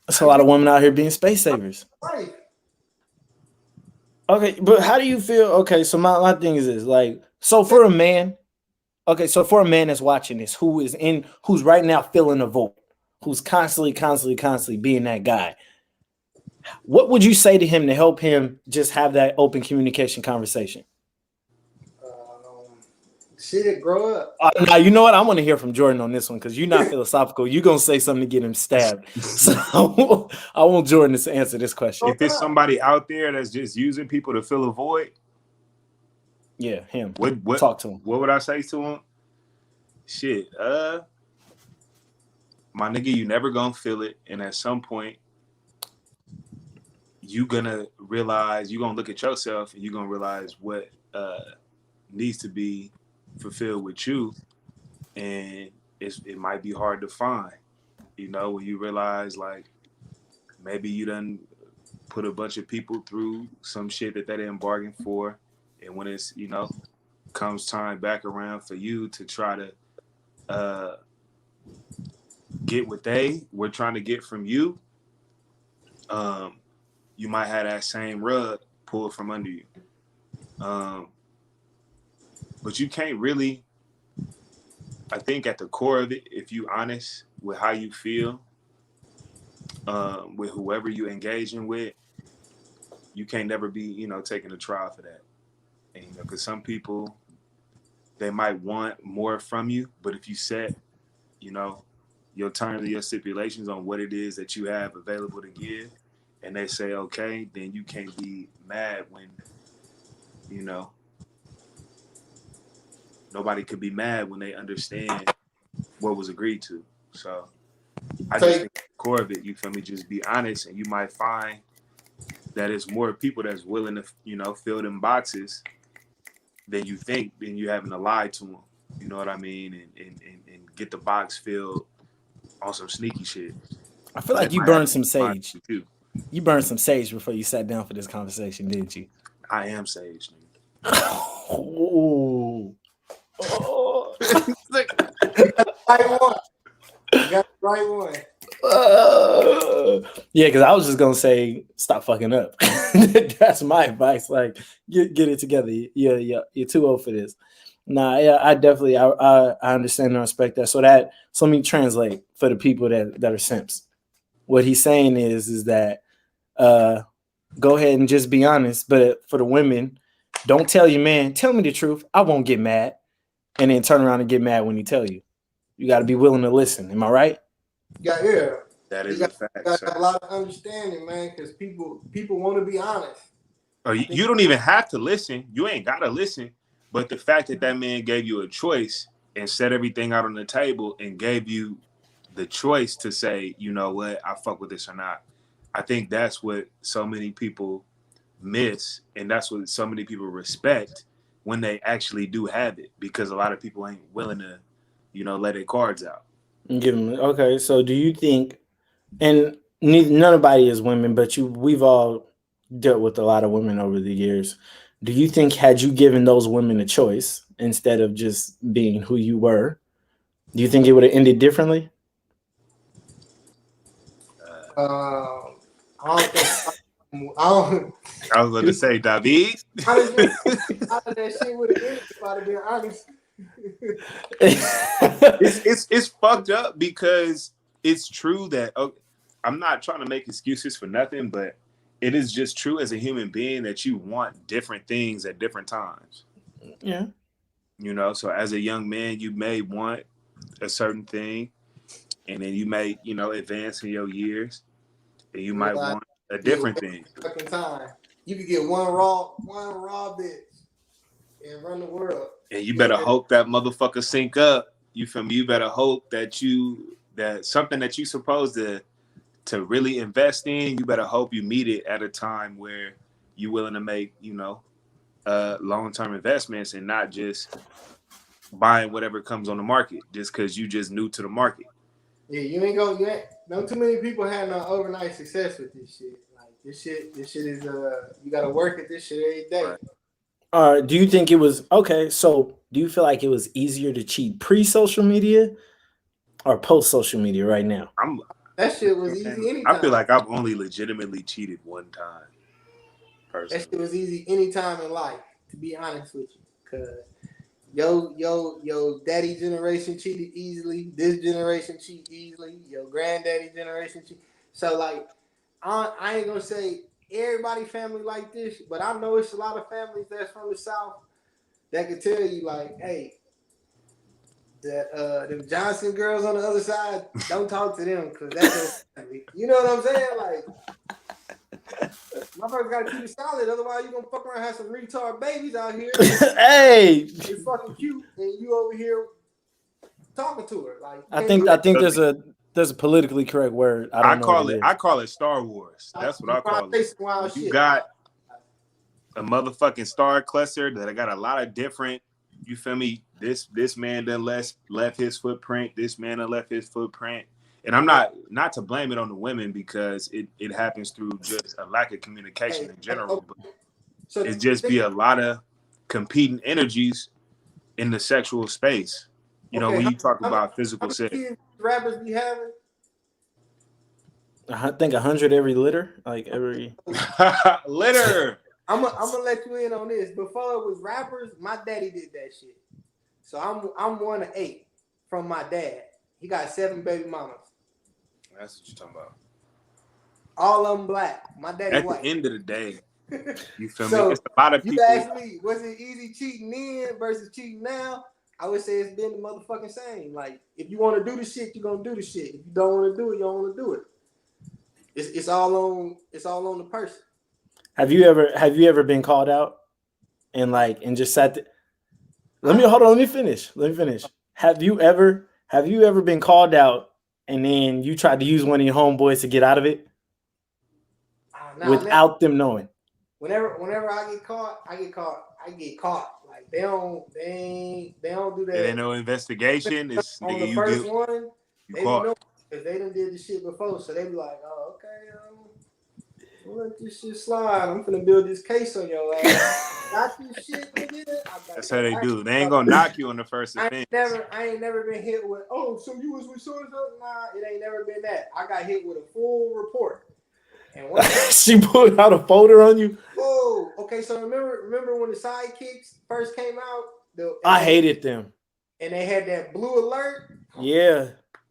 There's a lot of women out here being space savers. Right. Okay, but how do you feel? Okay, so my thing is this, like, so for a man that's watching this, who's right now filling a void, who's constantly being that guy, what would you say to him to help him just have that open communication conversation? Shit, grow up. Now, you know what? I want to hear from Jordan on this one because you're not philosophical. You're going to say something to get him stabbed. So I want Jordan to answer this question. If there's somebody out there that's just using people to fill a void, yeah, him. What talk to him? What would I say to him? Shit, my nigga, you never gonna feel it, and at some point, you gonna realize, you gonna look at yourself, and you gonna realize what needs to be fulfilled with you, and it might be hard to find. When you realize, like, maybe you done put a bunch of people through some shit that they didn't bargain for, and when it's comes time back around for you to try to get what they were trying to get from you, you might have that same rug pulled from under you. But you can't really, I think at the core of it, if you're honest with how you feel, with whoever you're engaging with, you can't never be, taking a trial for that. And, because some people, they might want more from you, but if you set, your terms and your stipulations on what it is that you have available to give, and they say, okay, then you can't be mad when, nobody could be mad when they understand what was agreed to. So I just think at the core of it, you feel me, just be honest, and you might find that it's more people that's willing to, fill them boxes than you think, than you having to lie to them. You know what I mean? And get the box filled on some sneaky shit. I feel like you burned some sage. You burned some sage before you sat down for this conversation, didn't you? I am sage. Oh. Oh. You got the right one. Yeah, because I was just gonna say, stop fucking up. That's my advice. Like, get it together. Yeah, you're too old for this. Nah, yeah, I definitely, I understand and respect that. So let me translate for the people that are simps. What he's saying is that go ahead and just be honest. But for the women, don't tell your man, tell me the truth. I won't get mad. And then turn around and get mad when he tell you. You got to be willing to listen. Am I right? Yeah. That is a fact. You got a lot of understanding, man, because people want to be honest. You don't even have to listen. You ain't got to listen. But the fact that man gave you a choice and set everything out on the table and gave you the choice to say, you know what, I fuck with this or not. I think that's what so many people miss, and that's what so many people respect when they actually do have it, because a lot of people ain't willing to, let their cards out. Give them. Okay, so do you think, and nobody is women, but we've all dealt with a lot of women over the years. Do you think had you given those women a choice instead of just being who you were, do you think it would have ended differently? I was going to say, David. How did that shit would have ended if I'd have been honest? It's fucked up because it's true that I'm not trying to make excuses for nothing, but it is just true as a human being that you want different things at different times. Yeah. So as a young man, you may want a certain thing, and then you may, advance in your years, and you might want a different thing. Fucking time. You could get one raw bitch. and run the world. And you better hope that motherfucker sync up. You feel me? You better hope that something that you supposed to really invest in, you better hope you meet it at a time where you're willing to make, long-term investments and not just buying whatever comes on the market just because you just new to the market. Yeah, no too many people had no overnight success with this shit. Like this shit is you gotta work at this shit every day. Right. Do you think it was okay? So do you feel like it was easier to cheat pre-social media or post-social media right now? That shit was easy anytime. I feel like I've only legitimately cheated one time. Personally. That shit was easy anytime in life, to be honest with you. Cause yo daddy generation cheated easily. This generation cheat easily. Your granddaddy generation cheat. So like, I ain't gonna say everybody family like this, but I know it's a lot of families that's from the South that could tell you like, hey, that them Johnson girls on the other side, don't talk to them because that's your family. You know what I'm saying? Like, my first gotta keep it solid, otherwise you gonna fuck around and have some retard babies out here. Hey, they're fucking cute, and you over here talking to her. Like, I think there's a politically correct word. I call it Star Wars. That's what I call it. You got a motherfucking star cluster that I got a lot of different. You feel me? This man done left his footprint. This man done left his footprint. And I'm not to blame it on the women because it happens through just a lack of communication in general. But so it just be a lot of competing energies in the sexual space. You know, when you talk about physical sex. Rappers be having? I think 100 every litter. Like every litter. I'm gonna let you in on this. Before it was rappers, my daddy did that shit. So I'm 1 of 8 from my dad. He got 7 baby mamas. That's what you're talking about. All of them black. My daddy white. At the end of the day, you feel so me? It's a lot of people. You asked me, was it easy cheating then versus cheating now? I would say it's been the motherfucking same. Like, if you want to do the shit, you're gonna do the shit. If you don't want to do it, you don't want to do it. It's all on the person. Have you ever been called out and just sat there? Let me finish. Have you ever been called out and then you tried to use one of your homeboys to get out of it without them knowing? Whenever I get caught, I get caught. Like they don't do that. There ain't no investigation. It's on the first one. They know because they done did the shit before, so they be like, oh, okay, we'll let this shit slide. I'm finna build this case on your ass. Got this shit, nigga. That's how they do. They ain't gonna knock you on the first offense. I ain't never been hit with, oh, so you was with so-and-so? Nah, it ain't never been that. I got hit with a full report. And she pulled out a folder on you? Oh, okay. So remember when the sidekicks first came out? I hated them. And they had that blue alert? Yeah,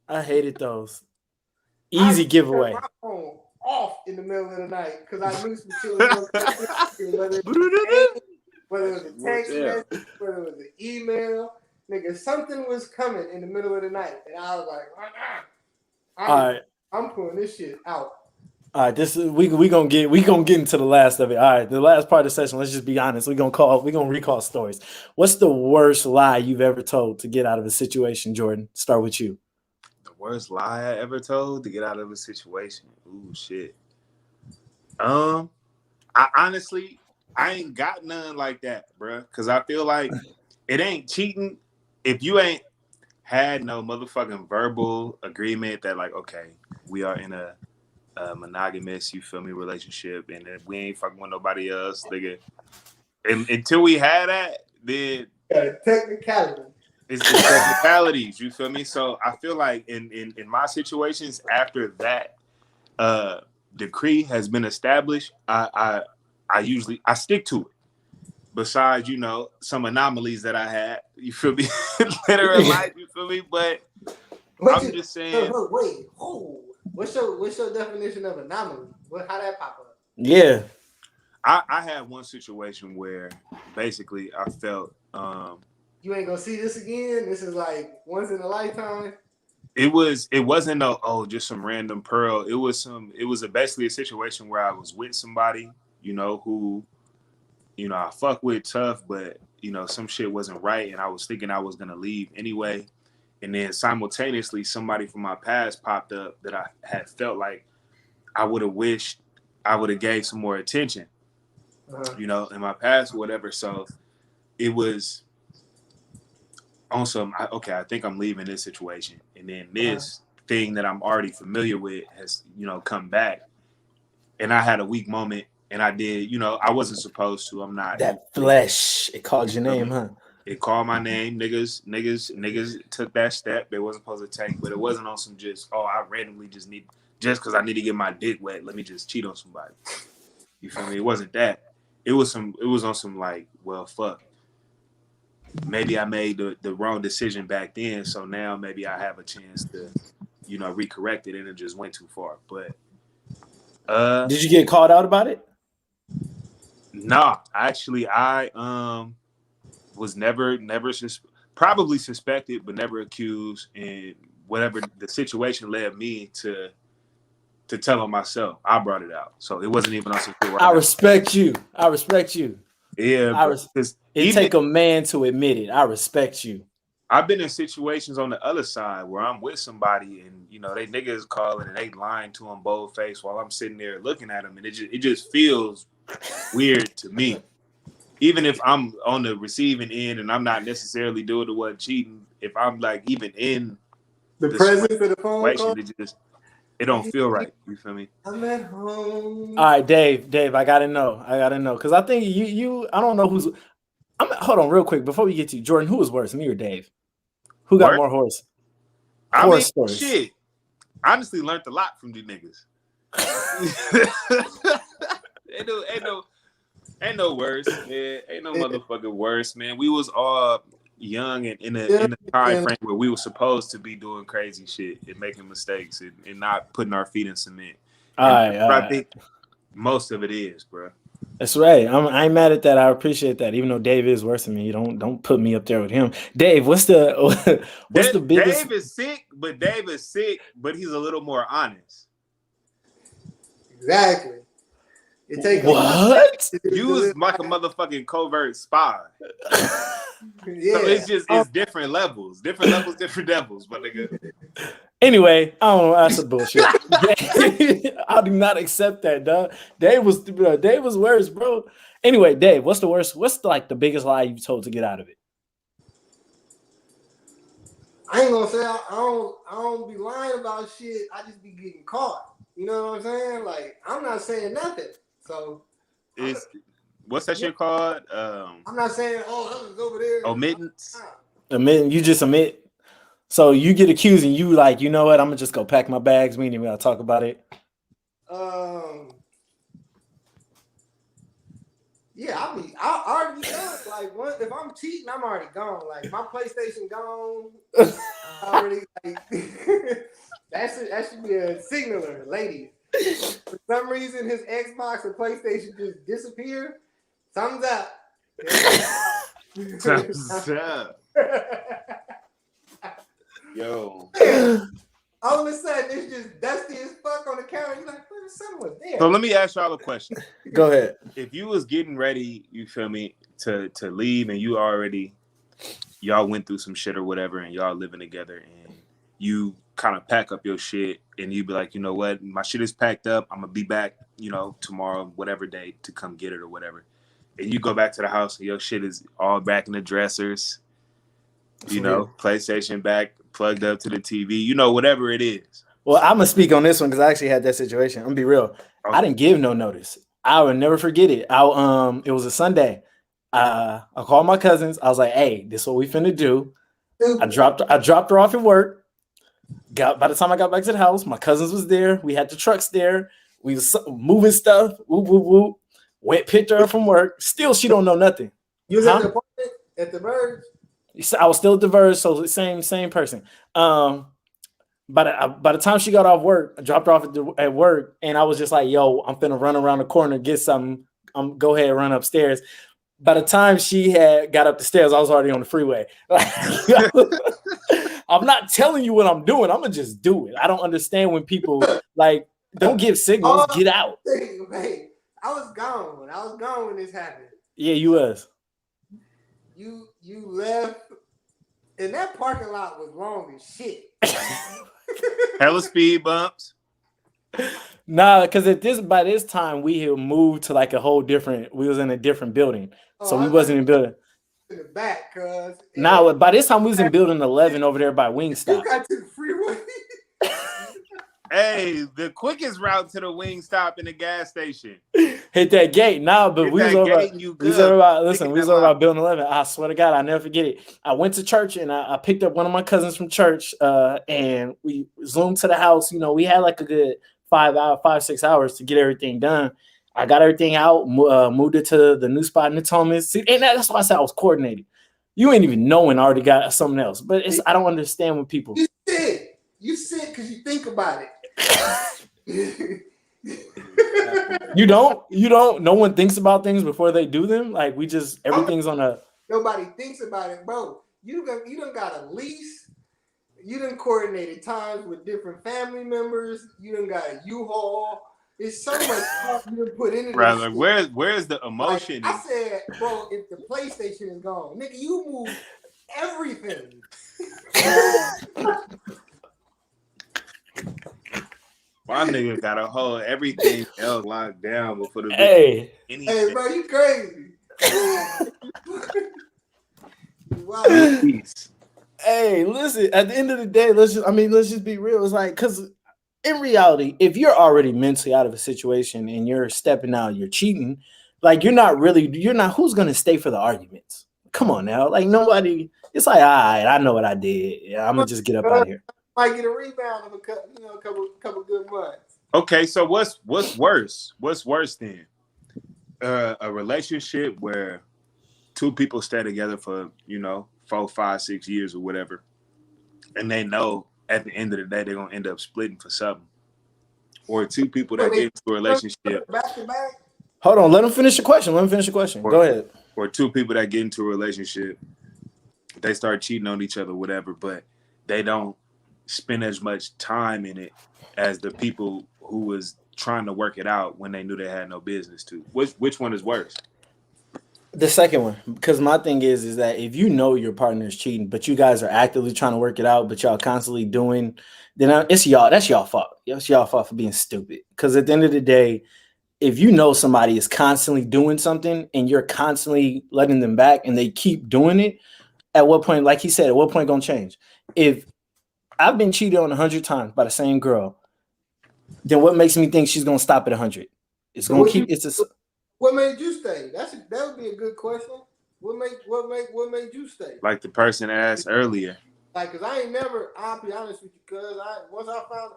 I hated those. Easy giveaway. My phone off in the middle of the night because I knew some shit was going to whether it was a text message, whether it was an email, nigga, something was coming in the middle of the night, and I was like, I'm pulling this shit out. All right, this is we gonna get into the last of it. All right, the last part of the session. Let's just be honest. We're gonna recall stories. What's the worst lie you've ever told to get out of a situation, Jordan? Start with you. The worst lie I ever told to get out of a situation. Ooh, shit. I honestly ain't got none like that, bro. Because I feel like it ain't cheating if you ain't had no motherfucking verbal agreement that like, okay, we are in a monogamous, you feel me, relationship, and if we ain't fucking with nobody else, nigga. And until we had that, then technicality. It's the technicalities, you feel me? So I feel like in my situations, after that decree has been established, I usually stick to it. Besides, you know, some anomalies that I had, you feel me, later in life, you feel me. But I'm just saying. Wait, what's your definition of anomaly? How that pop up? Yeah, I had one situation where basically I felt you ain't gonna see this again. This is like once in a lifetime. It wasn't just some random pearl. It was basically a situation where I was with somebody, you know, who, you know, I fuck with tough, but you know, some shit wasn't right, and I was thinking I was gonna leave anyway. And then simultaneously, somebody from my past popped up that I had felt like I would have wished I would have gave some more attention, you know, in my past or whatever. So it was on some, okay, I think I'm leaving this situation. And then this thing that I'm already familiar with has, you know, come back. And I had a weak moment, and I did, you know, I wasn't supposed to. I'm not. That flesh, it called your name, huh? It called my name. Niggas took that step they wasn't supposed to take, but it wasn't on some just, oh, I randomly just because I need to get my dick wet, let me just cheat on somebody. You feel me? It wasn't that. It was on some like, well, fuck. Maybe I made the wrong decision back then, so now maybe I have a chance to, you know, recorrect it, and it just went too far. But did you get called out about it? Nah, actually, I was never probably suspected, but never accused. And whatever the situation led me to tell on myself, I brought it out. So it wasn't even on some shit. I respect you. Yeah, it take a man to admit it. I respect you. I've been in situations on the other side where I'm with somebody and, you know, they niggas calling and they lying to them bold face while I'm sitting there looking at them, and it just feels weird to me. Even if I'm on the receiving end and I'm not necessarily doing the one cheating, if I'm like even in the presence of the phone call, it don't feel right. You feel me? I'm at home. All right, Dave, I gotta know. Because I think you I don't know who's hold on real quick before we get to you. Jordan, who was worse, me or Dave? Who got more horse? Stories? Shit. I honestly learned a lot from these niggas. Ain't no worse, man. Ain't no motherfucking worse, man. We was all young and in a time frame where we were supposed to be doing crazy shit and making mistakes and not putting our feet in cement. I think most of it is, bro. That's right. I ain't mad at that. I appreciate that. Even though Dave is worse than me, don't put me up there with him. Dave, what's the biggest? Dave is sick, but he's a little more honest. Exactly. It takes what? You was like a motherfucking covert spy. Yeah. So it's different levels, different devils, my nigga. Anyway, I don't know. That's some bullshit. I do not accept that, dog. Dave was worse, bro. Anyway, Dave, what's the worst? What's the biggest lie you told to get out of it? I ain't gonna say I don't be lying about shit. I just be getting caught. You know what I'm saying? Like, I'm not saying nothing. So what's that shit called? I'm not saying, that was over there. Omittance. You just admit. So you get accused and you like, you know what? I'm gonna just go pack my bags. We ain't even gotta talk about it. Yeah, I already done. Like, if I'm cheating, I'm already gone. Like, my PlayStation gone. Already, like, that should be a signaler, ladies. For some reason, his Xbox or PlayStation just disappeared. Thumbs up. Thumbs up. Yo. All of a sudden, it's just dusty as fuck on the counter. You're like, where the sun was there? So let me ask y'all a question. Go ahead. If you was getting ready, you feel me, to leave, and y'all went through some shit or whatever, and y'all living together, and you kind of pack up your shit, and you be like, you know what, my shit is packed up. I'm gonna be back, you know, tomorrow, whatever day, to come get it or whatever. And you go back to the house, and your shit is all back in the dressers. You know, PlayStation back, plugged up to the TV, you know, whatever it is. Well, I'm gonna speak on this one because I actually had that situation. I'm gonna be real. Okay. I didn't give no notice. I would never forget it. It was a Sunday. I called my cousins. I was like, "Hey, this is what we finna do." I dropped her off at work. By the time I got back to the house, my cousins was there. We had the trucks there. We was moving stuff. Whoop whoop whoop. Went picked her up from work. Still, she don't know nothing. You was at the apartment at the Verge. I was still at the Verge, so same person. By the time she got off work, I dropped her off at work, and I was just like, "Yo, I'm finna run around the corner, get something. Go ahead and run upstairs." By the time she had got up the stairs, I was already on the freeway. I'm not telling you what I'm doing. I'm gonna just do it. I don't understand when people like don't give signals. Get out. Hey, I was gone when this happened. Yeah, you was. you left, and that parking lot was long as shit. Hella speed bumps. Nah, because by this time we had moved to like a whole different. We was in a different building, so we wasn't in building. In the back, cuz. Nah, by this time we was in building 11 over there by Wingstop. You got to the freeway. Hey, the quickest route to the Wingstop in the gas station. Hit that gate. Nah, but we was over about building 11. I swear to God, I never forget it. I went to church and I picked up one of my cousins from church, and we zoomed to the house. You know, we had like a good 6 hours to get everything done. I got everything out, moved it to the new spot in the Thomas. And that's why I said I was coordinated. You ain't even knowing I already got something else. But I don't understand when people. You sick because you think about it. You don't. No one thinks about things before they do them. Like everything's on a. Nobody thinks about it, bro. You done got a lease. You done coordinated times with different family members. You done got a U-Haul. It's so much stuff you done put into this. Like, where's the emotion? Like I said, bro, if the PlayStation is gone, nigga, you move everything. My nigga got a whole everything else locked down before the Hey, bro, you crazy. Wow. Hey, listen, at the end of the day, let's just be real. It's like, because in reality, if you're already mentally out of a situation and you're stepping out, you're cheating, like you're not, who's going to stay for the arguments? Come on now. Like nobody, it's like, all right, I know what I did. Yeah, I'm going to just get up out of here. Might get a rebound of a couple good months. Okay, so what's worse? What's worse than a relationship where two people stay together for 4, 5, 6 years or whatever, and they know at the end of the day they're gonna end up splitting for something, or two people that get into a relationship back to back? Hold on, let him finish the question. Go ahead. Or two people that get into a relationship, they start cheating on each other, whatever, but they don't spend as much time in it as the people who was trying to work it out when they knew they had no business to. Which one is worse? The second one, because my thing is that if you know your partner is cheating, but you guys are actively trying to work it out, but y'all constantly doing, then it's y'all. That's y'all fault. It's y'all fault for being stupid. Because at the end of the day, if you know somebody is constantly doing something and you're constantly letting them back and they keep doing it, at what point, like he said, at what point gonna change? If I've been cheated on 100 times by the same girl, then what makes me think she's gonna stop at 100? It's gonna What made you stay? That would be a good question. What made you stay? Like the person asked earlier. Like, cause I'll be honest with you, cause once I found,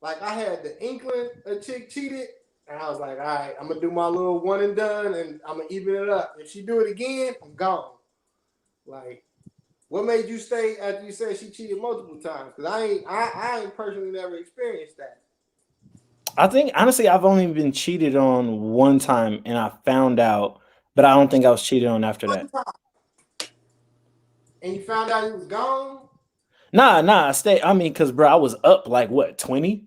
like, I had the inkling a chick cheated, and I was like, all right, I'm gonna do my little one and done, and I'm gonna even it up. If she do it again, I'm gone. Like, what made you stay after you said she cheated multiple times? Cause I ain't personally never experienced that. I think, honestly, I've only been cheated on one time and I found out, but I don't think I was cheated on after that. And you found out he was gone? Nah, because, bro, I was up like, what, 20?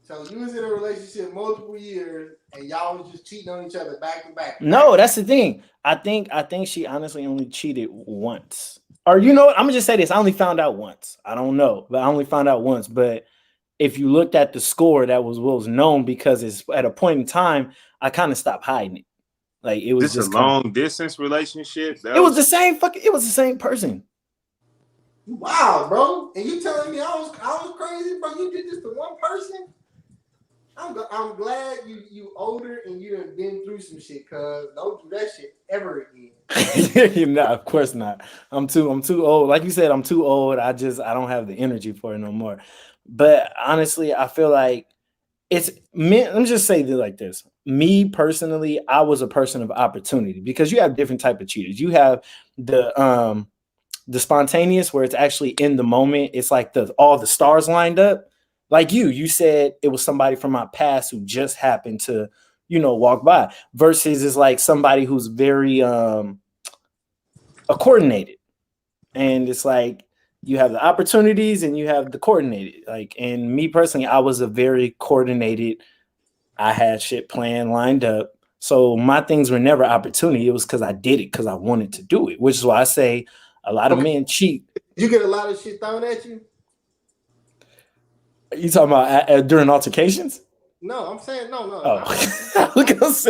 So you was in a relationship multiple years and y'all was just cheating on each other back to back. No, that's the thing. I think she honestly only cheated once. Or you know what? I'm going to just say this. I only found out once. I don't know, but I only found out once. But if you looked at the score, that was what was known, because it's at a point in time, I kind of stopped hiding it. Like it was just a long distance relationship. It was the same person. Wow, bro. And you telling me I was crazy, bro? You did this to one person? I'm glad you older and you done been through some shit, cuz don't do that shit ever again. No, of course not. I'm too old. Like you said, I'm too old. I don't have the energy for it no more. But honestly, I feel like it's me. Let me just say it like this. Me personally, I was a person of opportunity, because you have different type of cheaters. You have the spontaneous, where it's actually in the moment. It's like all the stars lined up. Like you said it was somebody from my past who just happened to, walk by, versus is like somebody who's very coordinated. And it's like, you have the opportunities and you have the coordinated. Like, and me personally, I was a very coordinated. I had shit planned, lined up. So my things were never opportunity. It was because I did it because I wanted to do it, which is why I say a lot of men cheat. You get a lot of shit thrown at you? You talking about during altercations? No, I'm saying no. Oh, look at us.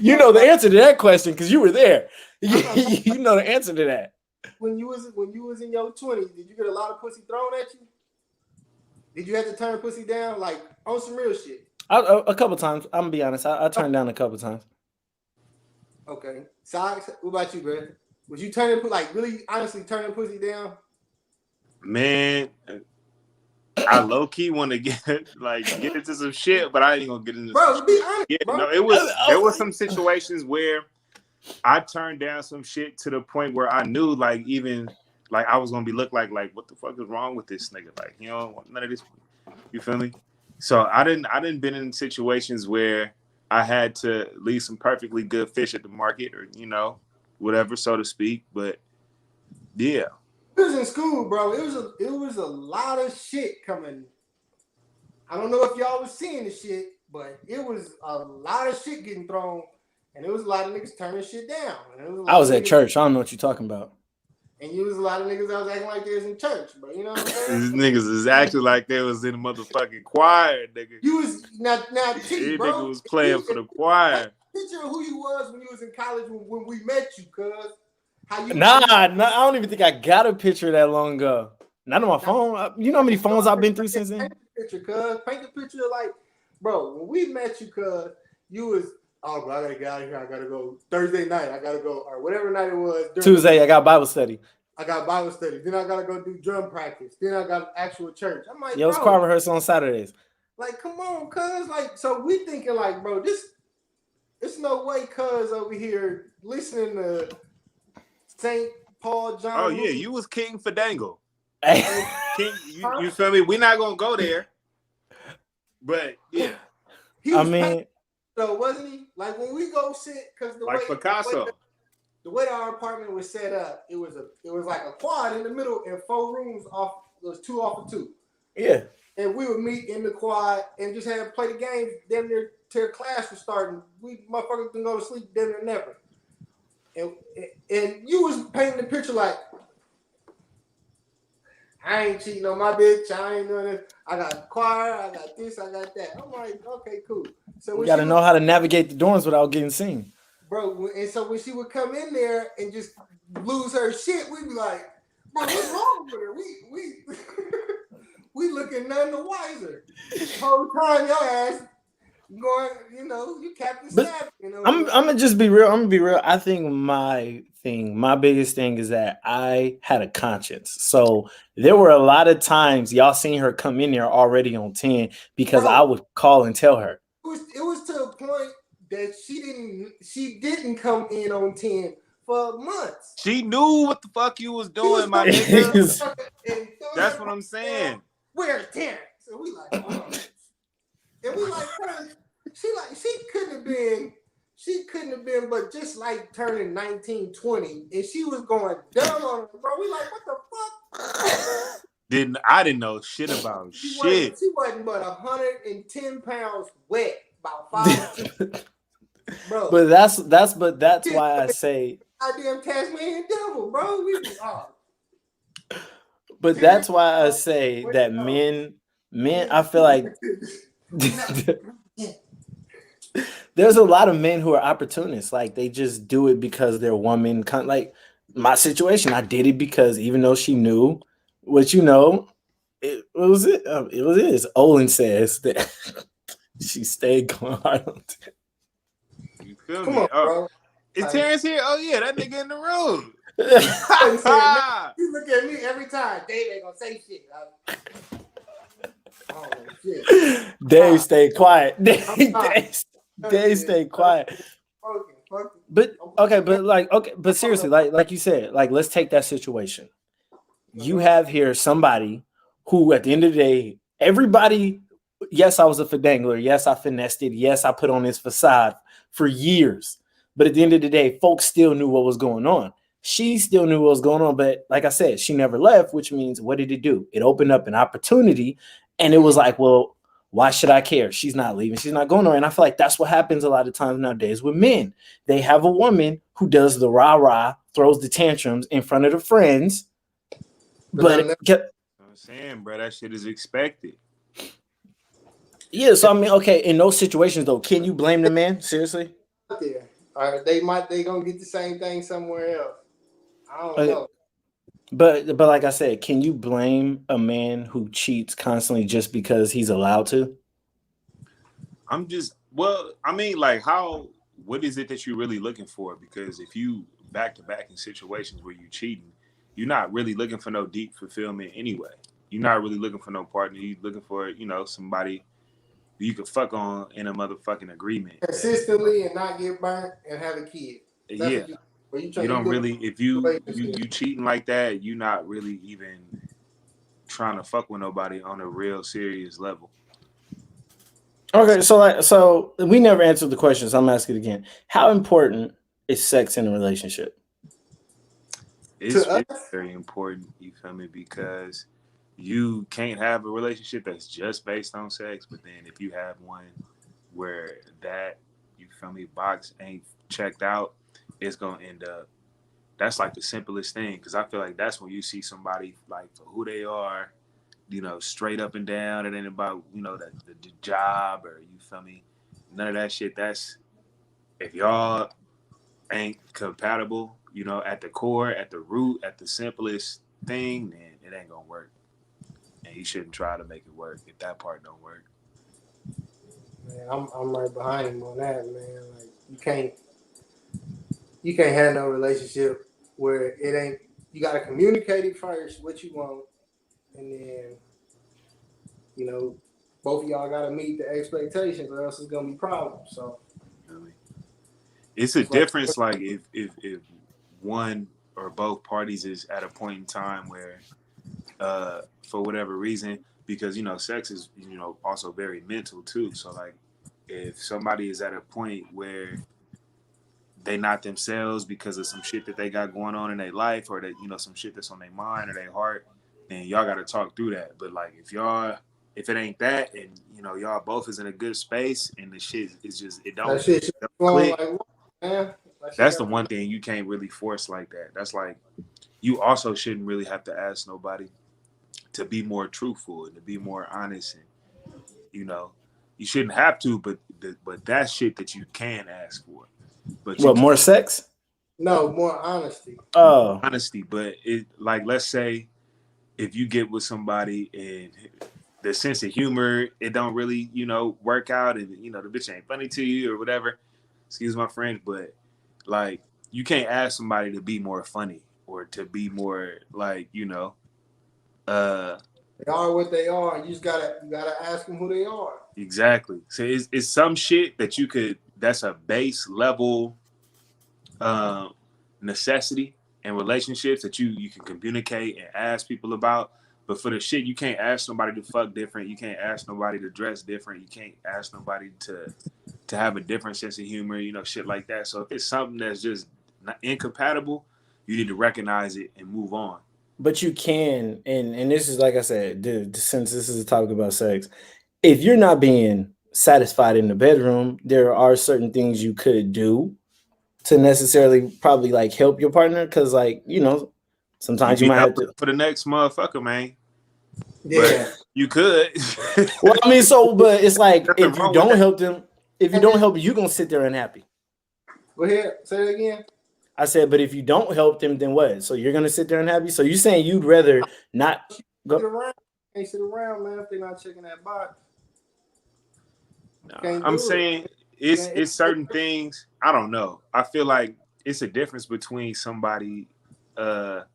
You know the answer to that question because you were there. You know the answer to that. When you was in your 20s, did you get a lot of pussy thrown at you? Did you have to turn pussy down like on some real shit? A couple times. I'm gonna be honest. I turned down a couple times. Okay. Socks. What about you, bro? Was you turning like really honestly turning pussy down? Man, I low key want to get into some shit, but I ain't gonna get into. Bro, be honest. Yeah, bro. no, there was some situations where I turned down some shit to the point where I knew like even like I was gonna be looked like what the fuck is wrong with this nigga? Like, you know, none of this. You feel me? So I didn't been in situations where I had to leave some perfectly good fish at the market or, you know, whatever, so to speak. But yeah. It was in school, bro. It was a lot of shit coming. I don't know if y'all was seeing the shit, but it was a lot of shit getting thrown, and it was a lot of niggas turning shit down. I was at church. I don't know what you're talking about. And you was a lot of niggas that was acting like they was in church, but you know what I'm saying? These niggas is acting like they was in a motherfucking choir, nigga. You was now These bro. nigga was playing for the choir. Picture of who you was when you was in college when we met you, cuz. Nah, I don't even think I got a picture that long ago. Not on my phone. You know how many phones I've been through since then? Paint the picture, cuz. Paint the picture like, bro, when we met you, cuz, you was, oh, bro, I gotta get out of here. I gotta go Thursday night. I gotta go, or whatever night it was. Tuesday, I got Bible study. I got Bible study. Then I gotta go do drum practice. Then I got actual church. I'm like, yo, it's choir rehearsal on Saturdays. Like, come on, cuz. Like, so we thinking like, bro, it's no way, cuz over here listening to St. Paul John. Oh yeah, you was King Fandango. King, you feel me? We're not gonna go there. But yeah. I mean, so wasn't he? Like when we go sit, because the like way Picasso. The way our apartment was set up, it was like a quad in the middle and 4 rooms off. It was 2 off of 2. Yeah. And we would meet in the quad and just have play the games damn near till class was starting. We motherfuckers can go to sleep damn near never. And you was painting the picture like, I ain't cheating on my bitch. I ain't doing it. I got choir. I got this. I got that. I'm like, okay, cool. So you got to know how to navigate the dorms without getting seen. Bro, and so when she would come in there and just lose her shit, we'd be like, bro, what's wrong with her? We looking none the wiser. Whole time your ass going, you know, you Captain Snap, you know. I'm gonna just be real. I'm gonna be real. I think my biggest thing is that I had a conscience. So there were a lot of times y'all seen her come in there already on 10 because I would call and tell her. It was to a point that she didn't come in on 10 for months. She knew what the fuck you was doing, my nigga. That's what I'm saying. Where's Terrence? And we like, oh. And we like, she couldn't have been, but just like turning 19, 20, and she was going down on her, bro. We like, what the fuck? I didn't know shit about shit. She wasn't but 110 pounds wet, about 5 bro. But that's why I say goddamn Tasmanian devil, bro. But that's why I say that men, I feel like there's a lot of men who are opportunists. Like they just do it because they're woman. Like my situation, I did it because even though she knew, what you know, it was it. Olin says that she stayed going hard on it. You feel Come me? on, bro. Is Terrence here? Oh yeah, that nigga in the room. You look at me every time. Dave ain't gonna say shit. Oh shit. Dave stay quiet. Dave stay quiet. But okay, but seriously, like you said, like let's take that situation. You have here somebody who, at the end of the day, everybody. Yes, I was a fidangler. Yes, I finessed it. Yes, I put on this facade for years. But at the end of the day, folks still knew what was going on. She still knew what was going on. But like I said, she never left, which means what did it do? It opened up an opportunity. And it was like, well, Why should I care? She's not leaving. She's not going nowhere. And I feel like that's what happens a lot of times nowadays with men. They have a woman who does the rah-rah, throws the tantrums in front of the friends. But I'm saying, bro, that shit is expected. Yeah, so I mean, okay, in those situations though, can you blame the man? Seriously? There. Or they gonna get the same thing somewhere else. I don't know. But like I said, can you blame a man who cheats constantly just because he's allowed to? What is it that you're really looking for? Because if you back to back in situations where you're cheating, you're not really looking for no deep fulfillment anyway. You're not really looking for no partner. You're looking for, somebody you could fuck on in a motherfucking agreement. Consistently and not get burnt and have a kid. That's you don't really, if you cheating like that, you're not really even trying to fuck with nobody on a real serious level. Okay, so we never answered the question, so I'm asking it again. How important is sex in a relationship? It's very important, you feel me? Because you can't have a relationship that's just based on sex, but then if you have one where that, you feel me, box ain't checked out, it's gonna end up, that's like the simplest thing, because I feel like that's when you see somebody like for who they are, straight up and down. It ain't about, the job or, you feel me, none of that shit. That's, if y'all ain't compatible, at the core, at the root, at the simplest thing, then it ain't gonna work. And you shouldn't try to make it work if that part don't work. Man, I'm right behind him on that, man. Like you can't have no relationship where it ain't. You gotta communicate it first, what you want, and then both of y'all gotta meet the expectations, or else it's gonna be problems. So it's a difference. Like if one or both parties is at a point in time where, for whatever reason, because sex is also very mental too. So like, if somebody is at a point where they not themselves because of some shit that they got going on in their life, or that some shit that's on their mind or their heart, then y'all got to talk through that. But like, if it ain't that, and y'all both is in a good space, and the shit is just, it don't click, that's the one thing you can't really force like that. That's like, you also shouldn't really have to ask nobody to be more truthful and to be more honest, and you shouldn't have to, but that's shit that you can ask for. But more sex? No, more honesty. Oh, honesty. But it, like, let's say if you get with somebody and the sense of humor, it don't really, work out, and the bitch ain't funny to you or whatever. Excuse my French, but like, you can't ask somebody to be more funny or to be more like, they are what they are. You gotta ask them who they are. Exactly. So it's some shit that you could, that's a base level necessity in relationships that you can communicate and ask people about. But for the shit, you can't ask somebody to fuck different. You can't ask nobody to dress different. You can't ask nobody to have a different sense of humor, shit like that. So if it's something that's just not incompatible, you need to recognize it and move on. But you can, and this is, like I said, since this is a topic about sex, if you're not being satisfied in the bedroom, there are certain things you could do to necessarily probably like help your partner, because like, sometimes you might have to for the next motherfucker, man. Yeah, but you could. Well, I mean, but it's like, if you don't help them, you're gonna sit there unhappy. Go ahead, say it again. I said, but if you don't help them, then what? So you're gonna sit there unhappy? So you're saying you'd rather not go? Sit around, man, if they're not checking that box. No, I'm saying it's certain things. I don't know. I feel like it's a difference between somebody that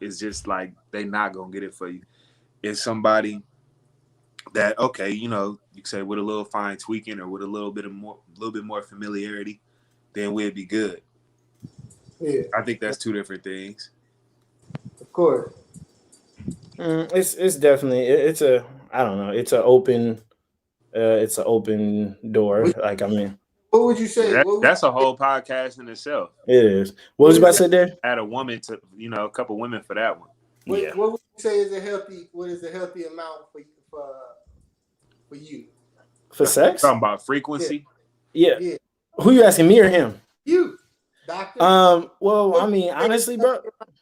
is just like, they not gonna get it for you. It's somebody that, okay, you say with a little fine tweaking or with a little bit more familiarity, then we'd be good. Yeah, I think that's two different things. Of course. It's definitely, it's a, I don't know, it's an open door. Like, I mean, what would you say? That's a whole podcast in itself. It is. What was you about to say there? Add a woman to, a couple women for that one. What would you say is a healthy? What is a healthy amount for for you? For sex? Talking about frequency? Yeah. Who you asking, me or him? You, doctor. Well, I mean, honestly, bro.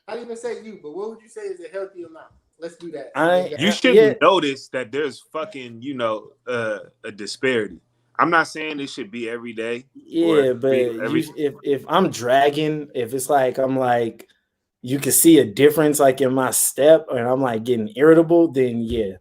I didn't even say you, but what would you say is a healthy amount? Let's do that. You shouldn't notice that there's fucking, a disparity. I'm not saying it should be every day. Yeah, but if I'm dragging, if it's like I'm like, you can see a difference like in my step, and I'm like getting irritable, then yeah,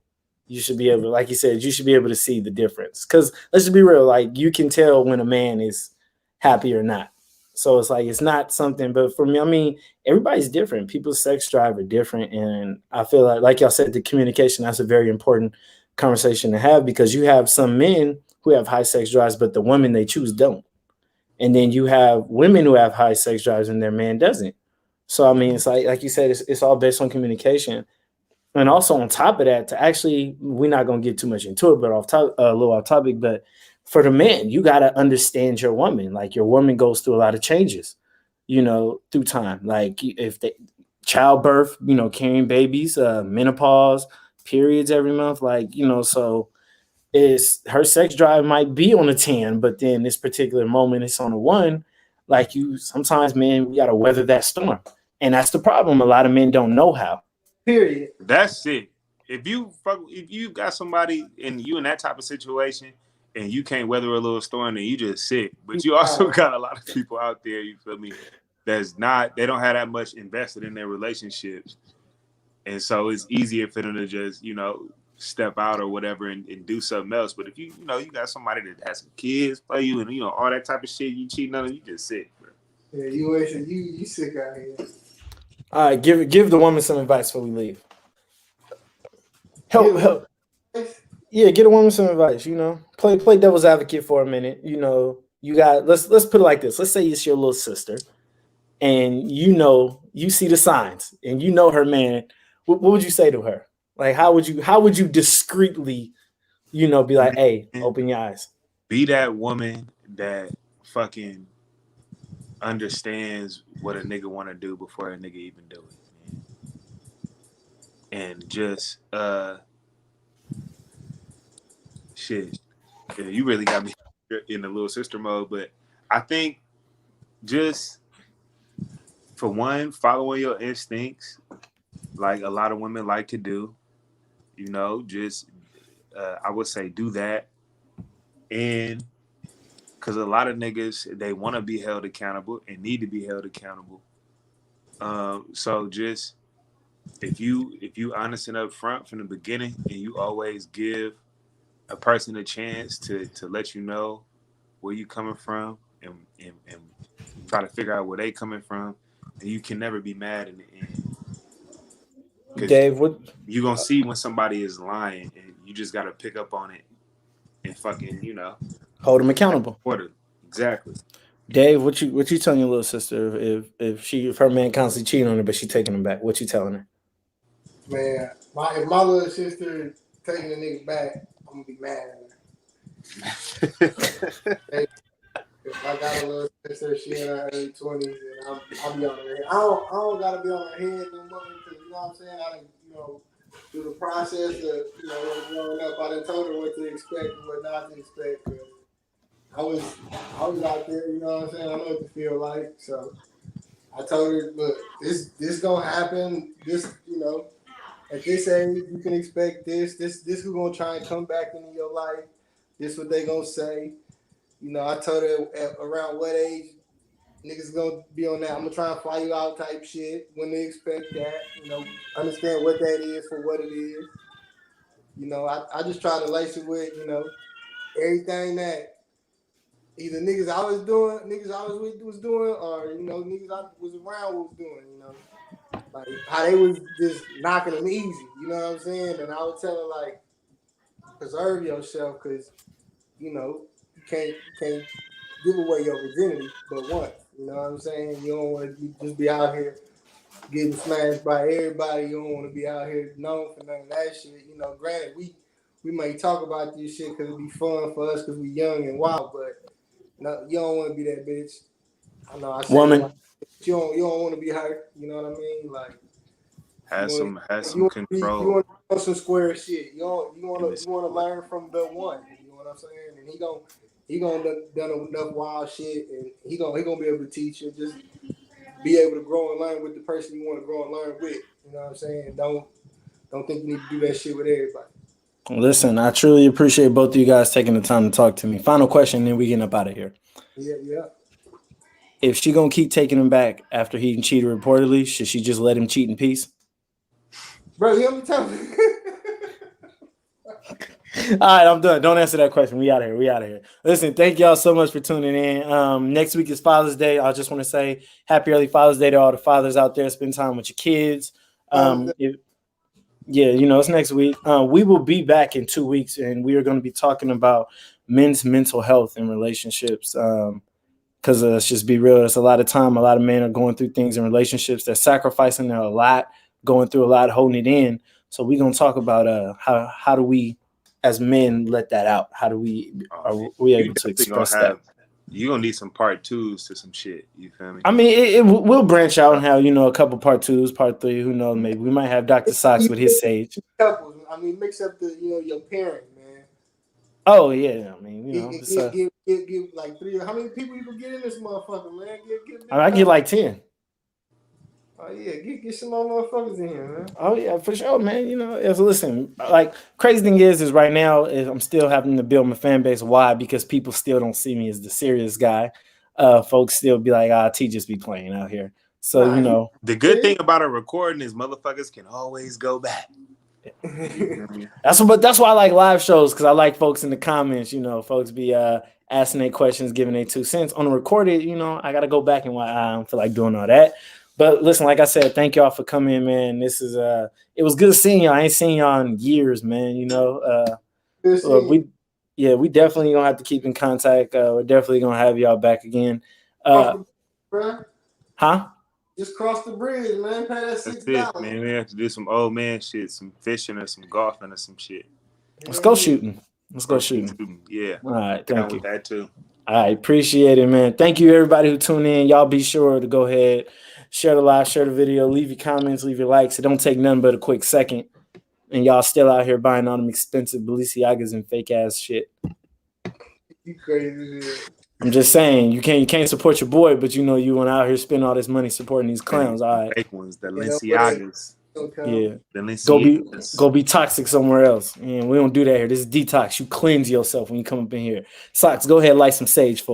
you should be able, like you said, you should be able to see the difference. Because let's just be real, like you can tell when a man is happy or not. So it's like it's not something. But for me, I mean, everybody's different. People's sex drive are different, and I feel like y'all said, the communication, that's a very important conversation to have, because you have some men who have high sex drives, but the women they choose don't. And then you have women who have high sex drives and their man doesn't. So I mean, it's like you said, it's all based on communication. And also on top of that, to actually, we're not gonna get too much into it, but a little off topic. But for the man, you gotta understand your woman. Like your woman goes through a lot of changes, through time. Like if they childbirth, carrying babies, menopause, periods every month, so is her sex drive might be on a 10, but then this particular moment it's on a 1. Like sometimes, man, we gotta weather that storm. And that's the problem. A lot of men don't know how. Period. That's it. If you got somebody and you in that type of situation and you can't weather a little storm, then you just sick. But you also got a lot of people out there, you feel me, they don't have that much invested in their relationships. And so it's easier for them to just, step out or whatever and do something else. But if you got somebody that has some kids for you and all that type of shit, you cheating on them, you just sick, bro. Yeah, you sick out here. All right, give the woman some advice before we leave. Help. Yeah, get a woman some advice. Play devil's advocate for a minute. You got let's put it like this. Let's say it's your little sister, and you see the signs, and her man. What would you say to her? Like, how would you discreetly, be like, hey, open your eyes. Be that woman that fucking understands what a nigga want to do before a nigga even do it. And just, shit. Yeah, you really got me in the little sister mode. But I think just, for one, following your instincts, like a lot of women like to do. I would say do that. And because a lot of niggas, they want to be held accountable and need to be held accountable. So just if you honest and upfront from the beginning, and you always give a person a chance to let you know where you coming from and try to figure out where they coming from, and you can never be mad in the end. Dave, what you gonna see when somebody is lying, and you just gotta pick up on it and fucking hold them accountable. Exactly. Dave, what you telling your little sister if her man constantly cheating on her, but she taking him back? What you telling her? Man, if my little sister taking the nigga back, I'm gonna be mad at her. If I got a little sister, she in her early 20s, and I'll be on her head. I don't gotta be on her head no more, because you know what I'm saying. I done, through the process of growing up, I done told her what to expect and what not to expect. Cause I was out there, you know what I'm saying. I know what to feel like, so I told her, look, this gonna happen. This, at this age, you can expect this. This who gonna try and come back into your life. This what they gonna say. I told her at around what age niggas gonna be on that. I'm gonna try and fly you out type shit when they expect that. Understand what that is for what it is. I just try to lace it with, everything that either niggas I was with was doing, or niggas I was around was doing. Like how they was just knocking them easy. You know what I'm saying? And I would tell her, like, preserve yourself, because you can't give away your virginity but once. You know what I'm saying? You don't want to just be out here getting smashed by everybody. You don't want to be out here known for none of that shit. Granted, we may talk about this shit because it'd be fun for us because we young and wild, but no, you don't want to be that bitch. I know I say woman. Like, you don't want to be hurt. You know what I mean? Like, Has some control. You want to know some square shit. You want to learn from the one. You know what I'm saying? And he gonna done enough wild shit, and he gonna be able to teach you. Just be able to grow and learn with the person you want to grow and learn with. You know what I'm saying? Don't think you need to do that shit with everybody. Listen, I truly appreciate both of you guys taking the time to talk to me. Final question, then we getting up out of here. Yeah. If she gonna keep taking him back after he cheated reportedly, should she just let him cheat in peace? Bro, you know what I'm telling you? All right, I'm done. Don't answer that question. We out of here. Listen, thank y'all so much for tuning in. Next week is Father's Day. I just want to say happy early Father's Day to all the fathers out there. Spend time with your kids. It's next week. We will be back in 2 weeks, and we are going to be talking about men's mental health and relationships. Because let's just be real, it's a lot of time. A lot of men are going through things in relationships. They're sacrificing a lot, going through a lot, holding it in. So we're going to talk about how do we, as men, let that out? How do we are we able to express that? You're going to need some part twos to some shit. You feel me? I mean, we'll branch out and have, a couple part twos, part three. Who knows? Maybe we might have Dr. Socks with his sage. Couples. I mean, mix up your parent, man. Oh, yeah. I mean, give like 3. How many people you can get in this motherfucker, man? I get like 10. Oh yeah, get some more motherfuckers in here, man. Oh yeah, for sure, man. Listen, like crazy thing is right now I'm still having to build my fan base. Why? Because people still don't see me as the serious guy. Folks still be like, T just be playing out here. So the good thing about a recording is motherfuckers can always go back. That's why I like live shows, because I like folks in the comments. Folks be asking their questions, giving their 2 cents. On the recorded, I got to go back and I don't feel like doing all that. But listen, like I said, thank y'all for coming in, man. This is it was good seeing y'all. I ain't seen y'all in years, man. We definitely gonna have to keep in contact. We're definitely gonna have y'all back again. Huh? Just cross the bridge, man. Pay that $6. Man, we have to do some old man shit, some fishing or some golfing or some shit. Let's go shooting. Yeah. All right. Thank you. That too. All right. Appreciate it, man. Thank you, everybody who tuned in. Y'all be sure to go ahead, share the live, share the video, leave your comments, leave your likes. It don't take nothing but a quick second. And y'all still out here buying all them expensive Balenciagas and fake ass shit. You crazy. I'm just saying, you can't support your boy, but you want out here spend all this money supporting these clowns. All right. Fake ones, the Balenciagas. Yeah. Go be toxic somewhere else. And we don't do that here. This is detox. You cleanse yourself when you come up in here. Socks, go ahead, light some sage for